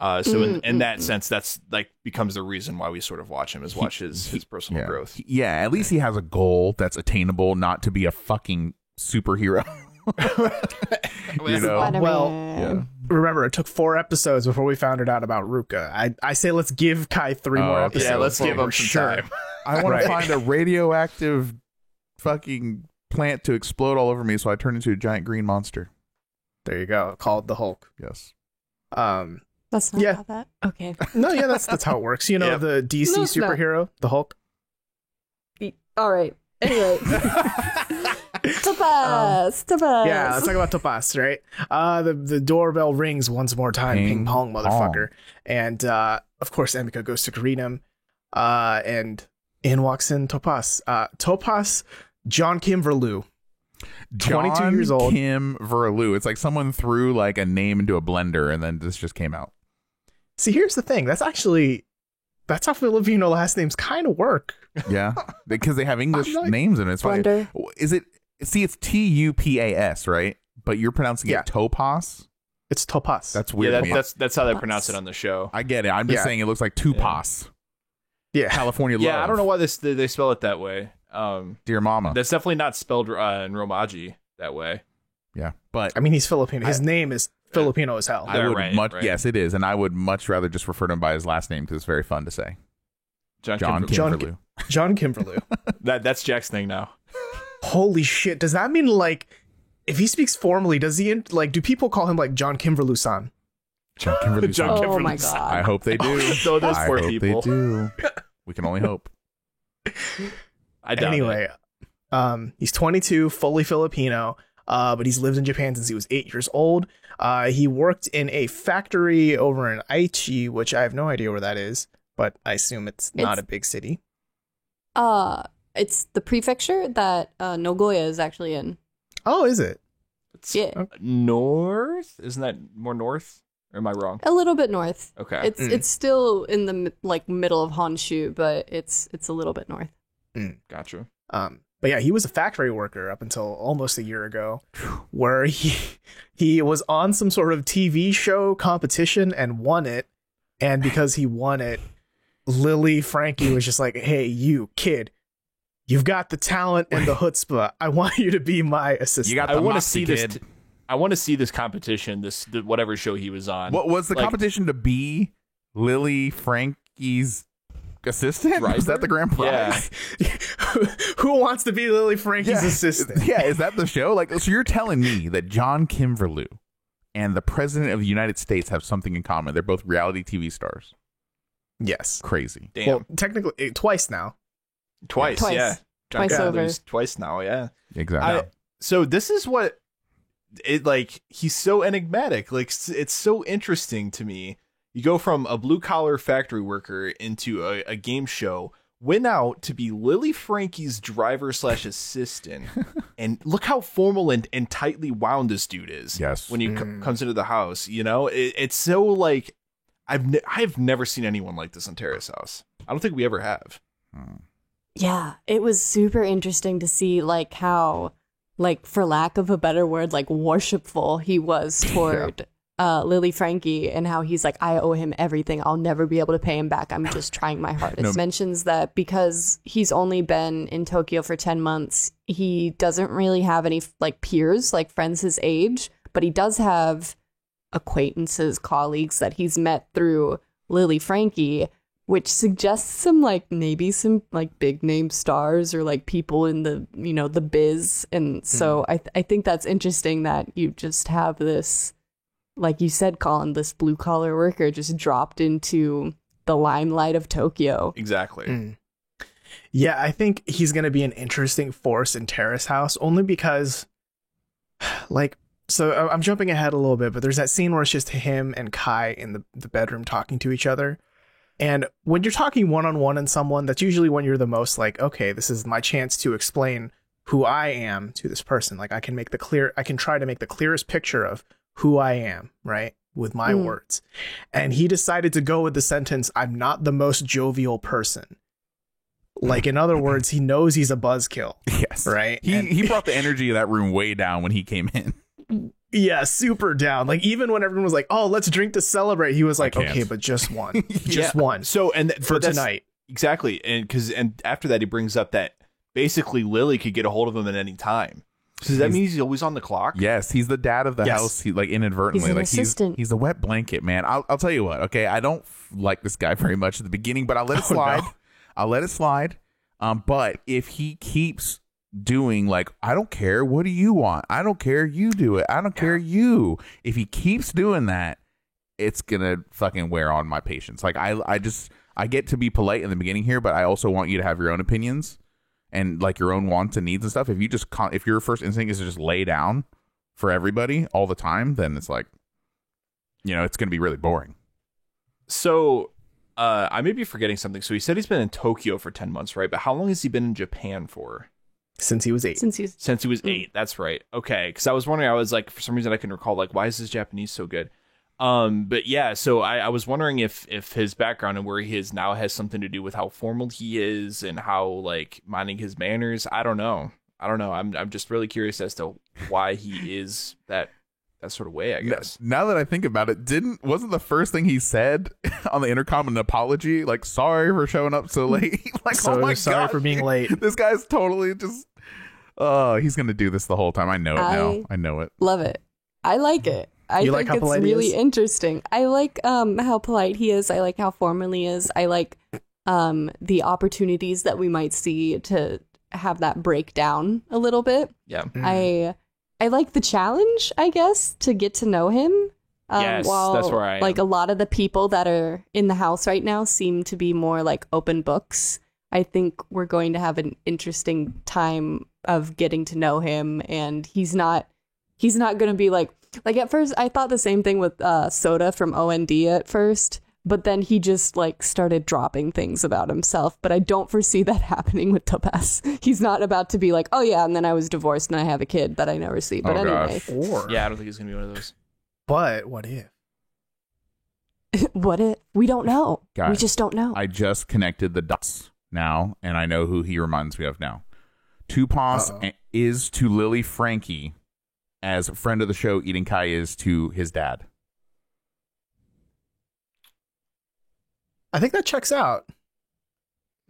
So in that sense, that's like becomes the reason why we sort of watch him is watch his personal growth. Yeah, at least he has a goal that's attainable, not to be a fucking superhero. Spider-Man. Well, Yeah. remember, it took 4 episodes before we found it out about Ruka. I say let's give Kai 3 more okay. episodes. Yeah, let's give him some sure. time. I want Right. to find a radioactive fucking plant to explode all over me, so I turn into a giant green monster. There you go. Called the Hulk. Yes. That's not Yeah. how that. Okay. No, yeah, that's how it works. You know, Yep. the DC No, it's not. superhero, the Hulk. All right. Anyway. Topaz. Topaz. Yeah, let's talk about Topaz, right? The doorbell rings once more time. Ping pong, motherfucker. And of course, Emika goes to greet him. And in walks in Topaz. Topaz, John Kim Verlew. 22 years old. Kim Verlew. It's like someone threw like a name into a blender and then this just came out. See, here's the thing. That's how Filipino last names kind of work. Yeah, because they have English I'm not- names in it. It's funny. Blender. Is it? See, it's Tupas, right? But you're pronouncing Yeah. it Topaz. It's Topaz. That's weird. Yeah, to me. that's how they pronounce it on the show. I get it. I'm just Yeah. saying it looks like Tupas. yeah. California Yeah, love. I don't know why they spell it that way. Dear Mama. That's definitely not spelled in Romaji that way. Yeah, but I mean, he's Filipino. His name is Filipino as hell. I would right, much. right. Yes, it is, and I would much rather just refer to him by his last name because it's very fun to say. John John Kim. John- Kimberlew. John Kim Verlew. That's Jack's thing now. Holy shit. Does that mean, like, if he speaks formally, does he, like, do people call him, like, John Kim Verlew-san? John Kimberlew. John Oh Kimberlew. my god. I hope they do. So those I poor hope people. they do. We can only hope. I doubt Anyway, he's 22, fully Filipino. but he's lived in Japan since he was 8 years old. He worked in a factory over in Aichi, which I have no idea where that is, but I assume it's not a big city. It's the prefecture that Nagoya is actually in. Oh, is it? Yeah. North? Isn't that more north? Or am I wrong? A little bit north. Okay. It's still in the middle of Honshu, but it's a little bit north. Gotcha. But yeah, he was a factory worker up until almost a year ago, where he was on some sort of TV show competition and won it. And because he won it, Lily Frankie was just like, "Hey, you kid, you've got the talent and the chutzpah. I want you to be my assistant." You got I the want to moxie, see this. kid. I want to see this competition. Whatever show he was on. What was the Like, competition to be Lily Frankie's assistant? Driver? Was that the grand prize? Who wants to be Lily Frankie's assistant? Yeah, is that the show? Like, so you're telling me that John Kimverlew and the president of the United States have something in common? They're both reality TV stars. Yes. Crazy. Damn. Well, technically, twice now. Twice. Yeah. John Twice over. Kimberly's twice now. Yeah. Exactly. So this is what it like. He's so enigmatic. Like it's so interesting to me. You go from a blue collar factory worker into a game show, went out to be Lily Frankie's driver / assistant, and look how formal and tightly wound this dude is. Yes. When he comes into the house, you know, it's so like I've never seen anyone like this on Terrace House. I don't think we ever have. Yeah, it was super interesting to see like how, like for lack of a better word, like worshipful he was toward Lily Frankie, and how he's like, I owe him everything. I'll never be able to pay him back. I'm just trying my hardest. No. Mentions that because he's only been in Tokyo for 10 months, he doesn't really have any like peers, like friends his age, but he does have acquaintances, colleagues that he's met through Lily Frankie, which suggests some like maybe some like big name stars or like people in the, you know, the biz. And so I think that's interesting that you just have this, like you said, Colin, this blue collar worker just dropped into the limelight of Tokyo. Exactly. Yeah, I think he's going to be an interesting force in Terrace House, only because, like, so I'm jumping ahead a little bit, but there's that scene where it's just him and Kai in the bedroom talking to each other. And when you're talking one-on-one and someone, that's usually when you're the most like, okay, this is my chance to explain who I am to this person. Like I can try to make the clearest picture of who I am, right? With my words. And he decided to go with the sentence, I'm not the most jovial person. Like, in other words, he knows he's a buzzkill. Yes. Right? He brought the energy of that room way down when he came in. Yeah, super down. Like, even when everyone was like, oh, let's drink to celebrate, he was like, can't. okay, but just one. Just one. So, and for tonight. Exactly. And after that, he brings up that basically Lily could get a hold of him at any time. So does that mean he's always on the clock? Yes, he's the dad of the house. He like inadvertently, He's an like assistant. he's a wet blanket, man. I'll tell you what. Okay, I don't like this guy very much at the beginning, but I'll let it slide. No. I'll let it slide. But if he keeps doing like, I don't care, what do you want? I don't care, you do it. I don't care, you. If he keeps doing that, it's gonna fucking wear on my patience. Like I get to be polite in the beginning here, but I also want you to have your own opinions and like your own wants and needs and stuff. If you just if your first instinct is to just lay down for everybody all the time, then it's like, you know, it's gonna be really boring. So I may be forgetting something. So he said he's been in Tokyo for 10 months, right? But how long has he been in Japan for? Since he was 8. Since Since he was 8. That's right. Okay. Because I was wondering, I was like, for some reason I couldn't recall, like, why is his Japanese so good? But yeah, so I was wondering if his background and where he is now has something to do with how formal he is and how like minding his manners. I don't know. I'm just really curious as to why he is that sort of way, I guess. Now that I think about it, wasn't the first thing he said on the intercom an apology? Like, sorry for showing up so late. Like, So oh my sorry God, for being late. This guy's totally just. Oh, he's gonna do this the whole time. I know it now. I know it. Love it. I like it. I You think like how it's polite he really is? interesting. I like how polite he is. I like how formal he is. I like the opportunities that we might see to have that break down a little bit. Yeah. I like the challenge, I guess, to get to know him. Yes, while, that's where I am. like a lot of the people that are in the house right now seem to be more like open books. I think we're going to have an interesting time of getting to know him, and he's not He's not going to be like at first I thought the same thing with Soda from OND at first, but then he just like started dropping things about himself. But I don't foresee that happening with Topaz. He's not about to be like, oh yeah, and then I was divorced and I have a kid that I never see. But anyway. Or, Yeah, I don't think he's gonna be one of those. but what if? What if? We don't know. Guys, we just don't know. I just connected the dots now, and I know who he reminds me of now. Tupas is to Lily Frankie as a friend of the show Eating Kai is to his dad. I think that checks out.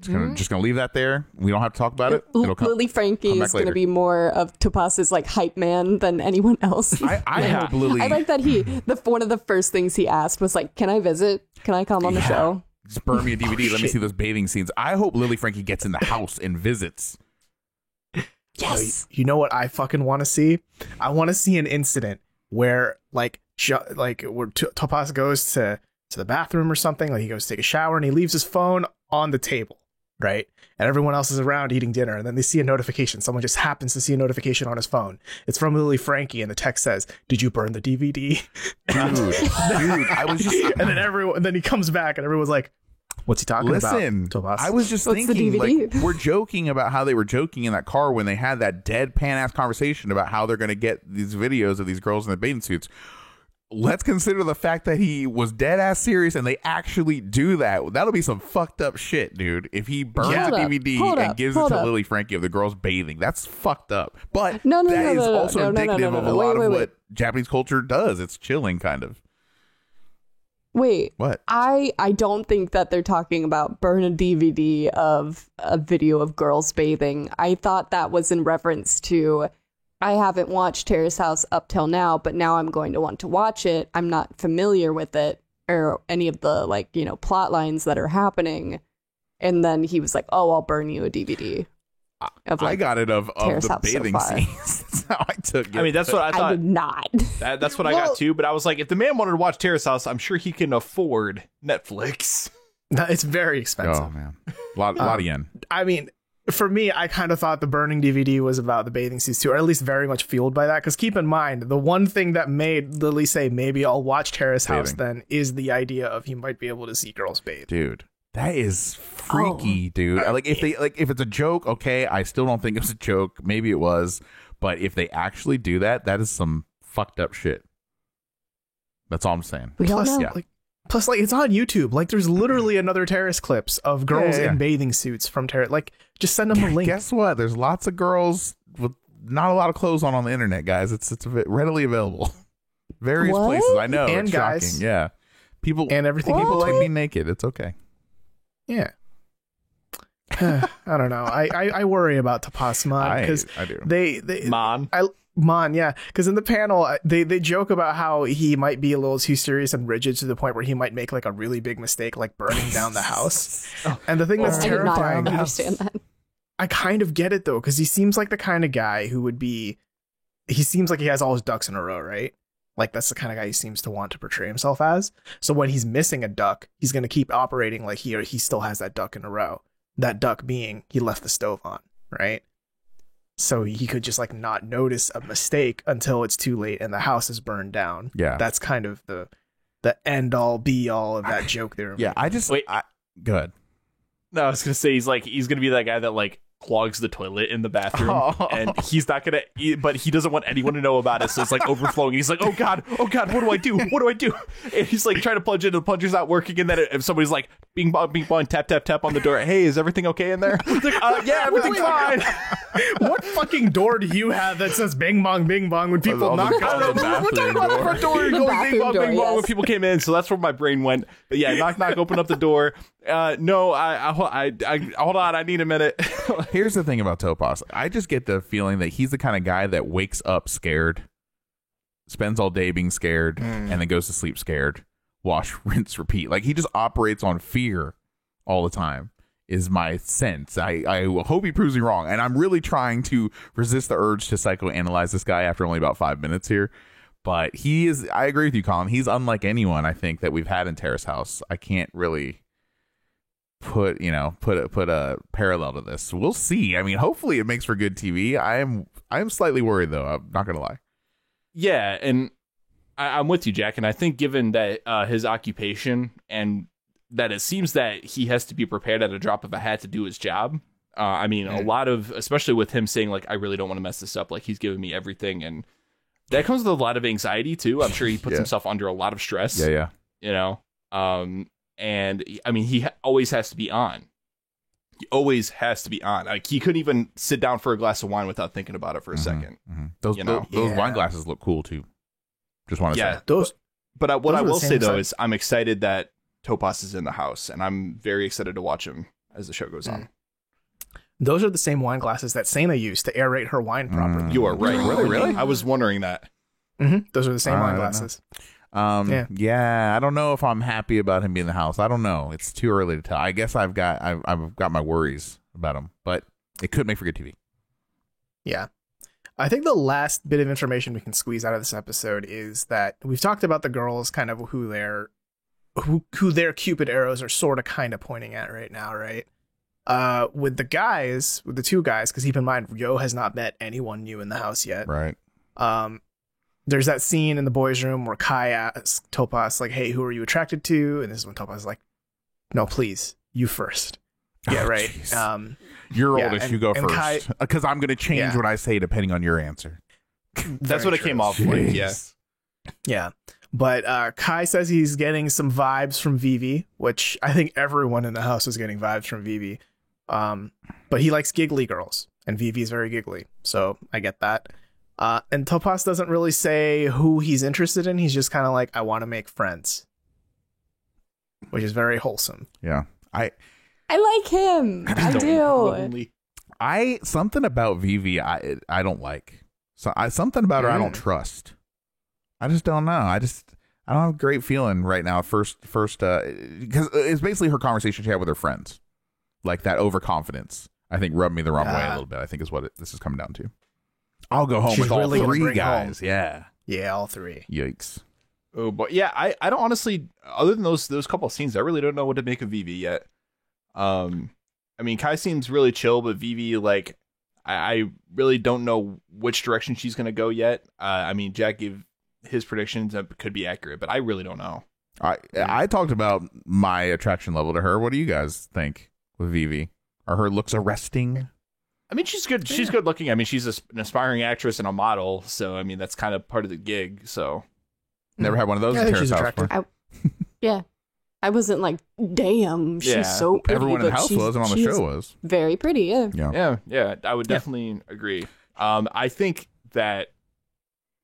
Just gonna leave that there. We don't have to talk about it. It'll come. Lily Frankie come is back going to later. be more of Topaz's like hype man than anyone else. I hope Lily. I like that one of the first things he asked was like, "Can I visit? Can I come on the show?" Just burn me a DVD. Let me see those bathing scenes. I hope Lily Frankie gets in the house and visits. Yes. You know what I fucking want to see? I want to see an incident where Topaz goes to the bathroom or something. Like he goes to take a shower and he leaves his phone on the table, right? And everyone else is around eating dinner, and then they see a notification. Someone just happens to see a notification on his phone. It's from Lily Frankie, and the text says, "Did you burn the DVD?" Dude, I was just. and then he comes back, and everyone's like, "What's he talking about?" Listen, Topaz? I was just What's the thinking, DVD? like, we're joking about how they were joking in that car when they had that deadpan ass conversation about how they're going to get these videos of these girls in the bathing suits. Let's consider the fact that he was dead ass serious and they actually do that. That'll be some fucked up shit, dude. If he burns Yeah. a Hold up, DVD hold and up, gives it hold to up. Lily Frankie of the girls bathing, that's fucked up. But No, that is also no, indicative of a wait, lot of wait, what wait. Japanese culture does. It's chilling, kind of. Wait. What? I don't think that they're talking about burn a DVD of a video of girls bathing. I thought that was in reference to I haven't watched Terrace House up till now, but now I'm going to want to watch it. I'm not familiar with it or any of the plot lines that are happening. And then he was like, "Oh, I'll burn you a DVD." Of, I got it of Terrace the House so bathing far. scenes. That's how I took it. I mean, that's what I I thought. did not. That's what I got too. But I was like, if the man wanted to watch Terrace House, I'm sure he can afford Netflix. No, it's very expensive. Oh man, a lot of yen. I mean, for me, I kind of thought the burning DVD was about the bathing suits too, or at least very much fueled by that. Because keep in mind, the one thing that made Lily say, maybe I'll watch Terrace House then, is the idea of he might be able to see girls bathe. Dude, that is freaky, dude. Like if it's a joke, okay, I still don't think it's a joke. Maybe it was, but if they actually do that, that is some fucked up shit. That's all I'm saying. We don't Plus, know. Yeah. Plus, it's on YouTube. Like, there's literally another Terrace clips of girls Yeah. in bathing suits from Terrace. Like, just send them a link. Guess what? There's lots of girls with not a lot of clothes on the internet, guys. It's readily available. Various What? places. I know. And it's guys. shocking. Yeah. People And everything in people like between. being naked. It's okay. Yeah. I don't know. I worry about Tapasma because I do. they Mon, yeah, because in the panel they joke about how he might be a little too serious and rigid to the point where he might make like a really big mistake, like burning down the house. And the thing that's I did not terrifying, understand that. I kind of get it though, because he seems like the kind of guy who would be. He seems like he has all his ducks in a row, right? Like that's the kind of guy he seems to want to portray himself as. So when he's missing a duck, he's going to keep operating like he still has that duck in a row. That duck being he left the stove on, right? So he could just like not notice a mistake until it's too late and the house is burned down. Yeah. That's kind of the end all be all of that joke there. Yeah, I just Wait. good. No, I was gonna say he's gonna be that guy that like clogs the toilet in the bathroom, and he's not gonna but he doesn't want anyone to know about it, so it's like overflowing. He's like, oh god, what do I do, and he's like trying to plunge in, the plunger's not working, and then if somebody's like bing bong tap tap tap on the door, hey, is everything okay in there? It's like, yeah, everything's fine. What fucking door do you have that says bing bong when people knock the- on the it? We're talking about the front door The going bathroom door, bing bong when yes. people came in, so that's where my brain went. But yeah, knock open up the door. No, I hold on, I need a minute. Here's the thing about Topaz. I just get the feeling that he's the kind of guy that wakes up scared, spends all day being scared, and then goes to sleep scared. Wash, rinse, repeat. Like he just operates on fear all the time, is my sense. I hope he proves me wrong. And I'm really trying to resist the urge to psychoanalyze this guy after only about 5 minutes here. But he is, I agree with you, Colin. He's unlike anyone I think that we've had in Terrace House. I can't really put a parallel to this. We'll see. I mean, hopefully it makes for good TV. I am slightly worried though. I'm not gonna lie. Yeah, and I'm with you, Jack. And I think given that his occupation and that it seems that he has to be prepared at a drop of a hat to do his job. I mean, a lot of, especially with him saying, like, I really don't want to mess this up. Like, he's giving me everything. And that comes with a lot of anxiety, too. I'm sure he puts himself under a lot of stress. Yeah. You know? And, I mean, he always has to be on. He always has to be on. Like, he couldn't even sit down for a glass of wine without thinking about it for a second. Mm-hmm. Those Yeah. wine glasses look cool, too. Just want to say. Those. But what those I are the will same say, though, size. is I'm excited that Topaz is in the house. And I'm very excited to watch him as the show goes on. Those are the same wine glasses that Sana used to aerate her wine properly. You are right. Were they really? I was wondering that. Those are the same wine I don't glasses. Yeah, I don't know if I'm happy about him being in the house. I don't know. It's too early to tell. I guess I've got my worries about him, but it could make for good TV. Yeah. I think the last bit of information we can squeeze out of this episode is that we've talked about the girls, kind of who their Cupid arrows are sort of kind of pointing at right now, right? With the two guys, because keep in mind, Yo has not met anyone new in the house yet. Right. There's that scene in the boys' room where Kai asks Topaz, like, hey, who are you attracted to? And this is when Topaz is like, no, please, you first. Yeah, right. Geez. You're yeah, oldest, you go and Kai- first. Because I'm going to change what I say depending on your answer. That's what it came off like. Yeah. Yeah. But Kai says he's getting some vibes from Vivi, which I think everyone in the house is getting vibes from Vivi. But he likes giggly girls, and Vivi is very giggly, so I get that. And Topaz doesn't really say who he's interested in. He's just kind of like, I want to make friends, which is very wholesome. Yeah. I like him. I do. Something about Vivi I don't like. Something about her I don't trust. I just don't know. I don't have a great feeling right now. First, because it's basically her conversation she had with her friends, like that overconfidence. I think rubbed me the wrong way a little bit. I think is what this is coming down to. I'll go home She's with all really gonna three bring guys. home. Yeah, all three. Yikes. Oh, but yeah, I don't honestly, other than those couple of scenes, I really don't know what to make of Vivi yet. I mean, Kai seems really chill, but Vivi, like, I really don't know which direction she's going to go yet. I mean, Jack gave his predictions that could be accurate, but I really don't know. I talked about my attraction level to her. What do you guys think with Vivi? Are her looks arresting? I mean, she's good. She's good looking. I mean, she's an aspiring actress and a model, so I mean, that's kind of part of the gig. So, never had one of those Yeah, I in think Terrace she's House before. Yeah. I wasn't like, damn, she's Yeah. so pretty. Everyone in the but house she's- was and on the she's show was. very pretty, yeah. yeah, I would definitely agree. I think that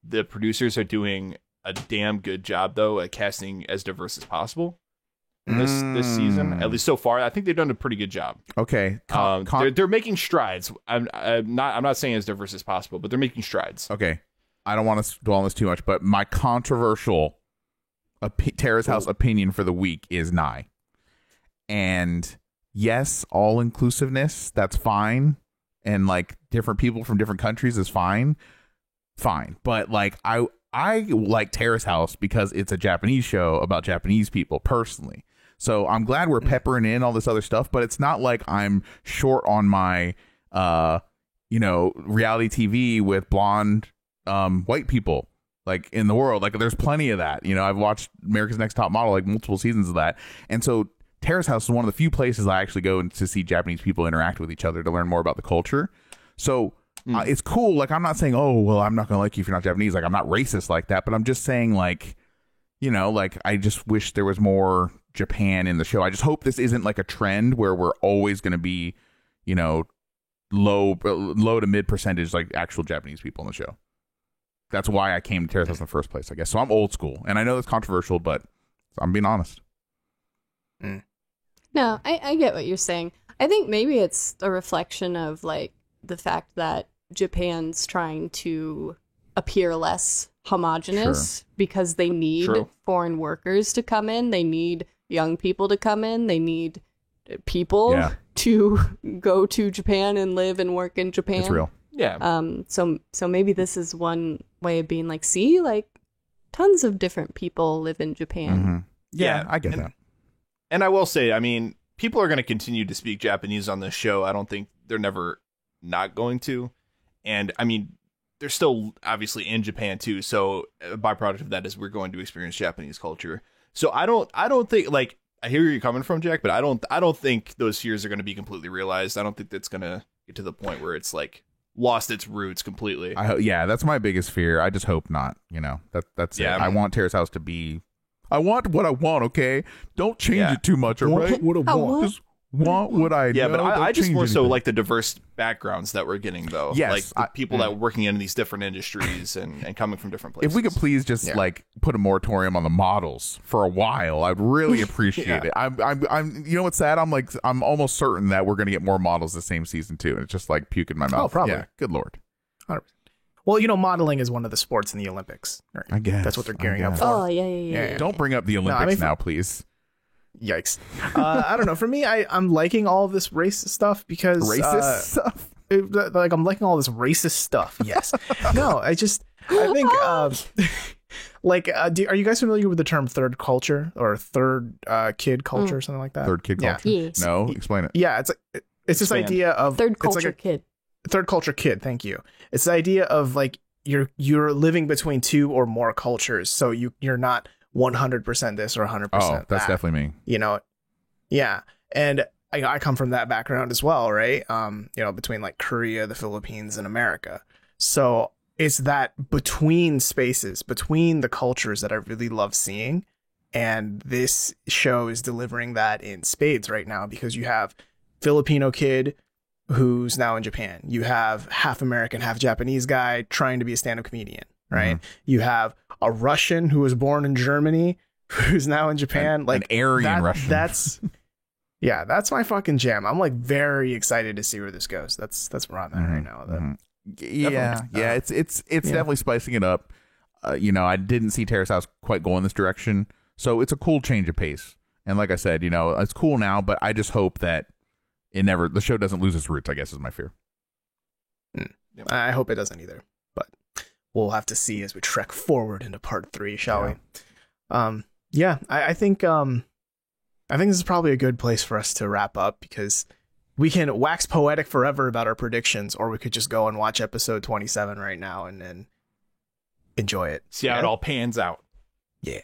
the producers are doing a damn good job, though, at casting as diverse as possible this season. At least so far, I think they've done a pretty good job. Okay. They're making strides. I'm not saying as diverse as possible, but they're making strides. Okay. I don't want to dwell on this too much, but my controversial Terrace House opinion for the week is Nye. And yes, all inclusiveness, that's fine. And like different people from different countries is fine. But like I like Terrace House because it's a Japanese show about Japanese people personally. So I'm glad we're peppering in all this other stuff, but it's not like I'm short on my reality TV with blonde white people like in the world. Like there's plenty of that. I've watched America's Next Top Model, like multiple seasons of that. And so Terrace House is one of the few places I actually go to see Japanese people interact with each other to learn more about the culture. So it's cool. Like I'm not saying, oh, well, I'm not going to like you if you're not Japanese. Like I'm not racist like that, but I'm just saying like, like I just wish there was more Japan in the show. I just hope this isn't like a trend where we're always going to be, low to mid percentage, like actual Japanese people in the show. That's why I came to Terrace House in the first place, I guess. So I'm old school, and I know that's controversial, but I'm being honest. No, I get what you're saying. I think maybe it's a reflection of like the fact that Japan's trying to appear less homogenous because they need foreign workers to come in. They need young people to come in. They need people to go to Japan and live and work in Japan. It's real. Yeah. So maybe this is one way of being like, see, like tons of different people live in Japan. Mm-hmm. Yeah, I get that. And I will say, I mean, people are going to continue to speak Japanese on this show. I don't think they're never not going to. And I mean, they're still obviously in Japan too. So a byproduct of that is we're going to experience Japanese culture. So I don't think, like, I hear where you're coming from, Jack, but I don't think those fears are going to be completely realized. I don't think that's going to get to the point where it's like lost its roots completely. Yeah, that's my biggest fear. I just hope not. You know, that's it. I want Terrace House to be. I want what I want. Okay, don't change it too much. All right, what I want. Just want what I. Yeah, know. but I just more so anything. like the diverse backgrounds that we're getting, though. Yes, like the people that are working in these different industries and coming from different places. If we could please just like put a moratorium on the models for a while, I'd really appreciate it. I'm you know what's sad? I'm almost certain that we're gonna get more models the same season too, and it's just like puke in my mouth. Oh, probably. Yeah, good lord. 100%. Well, you know, modeling is one of the sports in the Olympics. Right? I guess that's what they're gearing up for. Oh, yeah. Don't bring up the Olympics now, please. Yikes. I don't know. For me, I'm liking all of this racist stuff because Racist stuff. Like I'm liking all this racist stuff. Yes. No, I think like are you guys familiar with the term third culture or third kid culture or something like that? Third kid culture. Yes. No, explain it. Yeah, it's this idea of third culture it's like kid. Third culture kid. Thank you. It's the idea of like you're living between two or more cultures, so you're not 100% this or 100% Oh, that. that's definitely me. You know, yeah, and I come from that background as well, right? You know, between like Korea, the Philippines, and America. So it's that between spaces, between the cultures that I really love seeing, and this show is delivering that in spades right now because you have Filipino kid who's now in Japan. You have half American, half Japanese guy trying to be a stand-up comedian, right? Mm-hmm. You have a Russian who was born in Germany who's now in Japan. Like an Aryan Russian. That's my fucking jam. I'm like very excited to see where this goes. That's where I'm at right now. It's definitely spicing it up. You know, I didn't see Terrace House quite go in this direction, so it's a cool change of pace. And like I said, you know, it's cool now, but I just hope that the show doesn't lose its roots, I guess is my fear. I hope it doesn't either, but we'll have to see as we trek forward into part 3, shall we? I think this is probably a good place for us to wrap up because we can wax poetic forever about our predictions, or we could just go and watch episode 27 right now and then enjoy it. See how it all pans out. Yeah.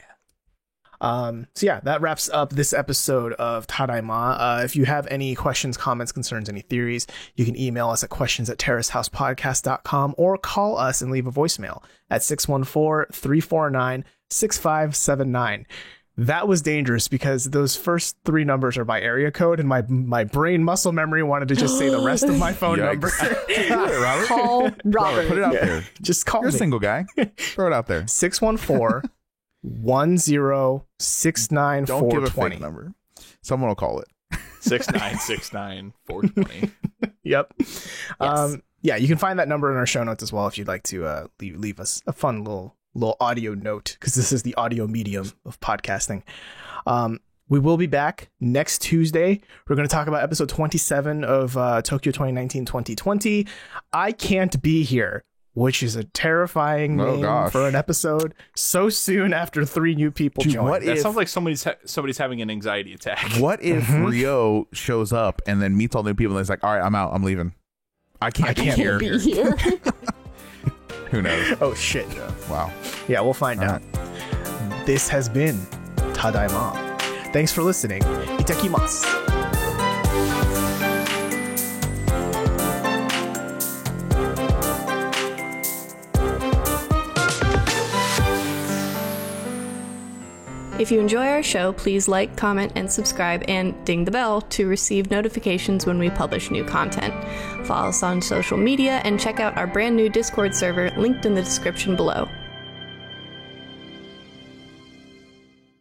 That wraps up this episode of Tadaima. If you have any questions, comments, concerns, any theories, you can email us at questions@terracehousepodcast.com or call us and leave a voicemail at 614-349-6579. That was dangerous because those first 3 numbers are by area code, and my brain muscle memory wanted to just say the rest of my phone number. Robert. Call Robert. Put it out there. Just call You're me. a single guy. Throw it out there. 614-1069-420. Don't give a fake number. Someone will call it. 6969420. Yep. Yes. You can find that number in our show notes as well if you'd like to leave us a fun little audio note, because this is the audio medium of podcasting. We will be back next Tuesday. We're going to talk about episode 27 of Tokyo 2019-2020. I Can't Be Here, which is a terrifying name for an episode so soon after 3 new people join. That sounds like somebody's having an anxiety attack. What if Ryo shows up and then meets all the new people and he's like, all right, I'm out. I'm leaving. I can't be here. Who knows? Oh, shit. Wow. Yeah, we'll find out. This has been Tadaima. Thanks for listening. Itakimasu. If you enjoy our show, please like, comment, and subscribe, and ding the bell to receive notifications when we publish new content. Follow us on social media and check out our brand new Discord server linked in the description below.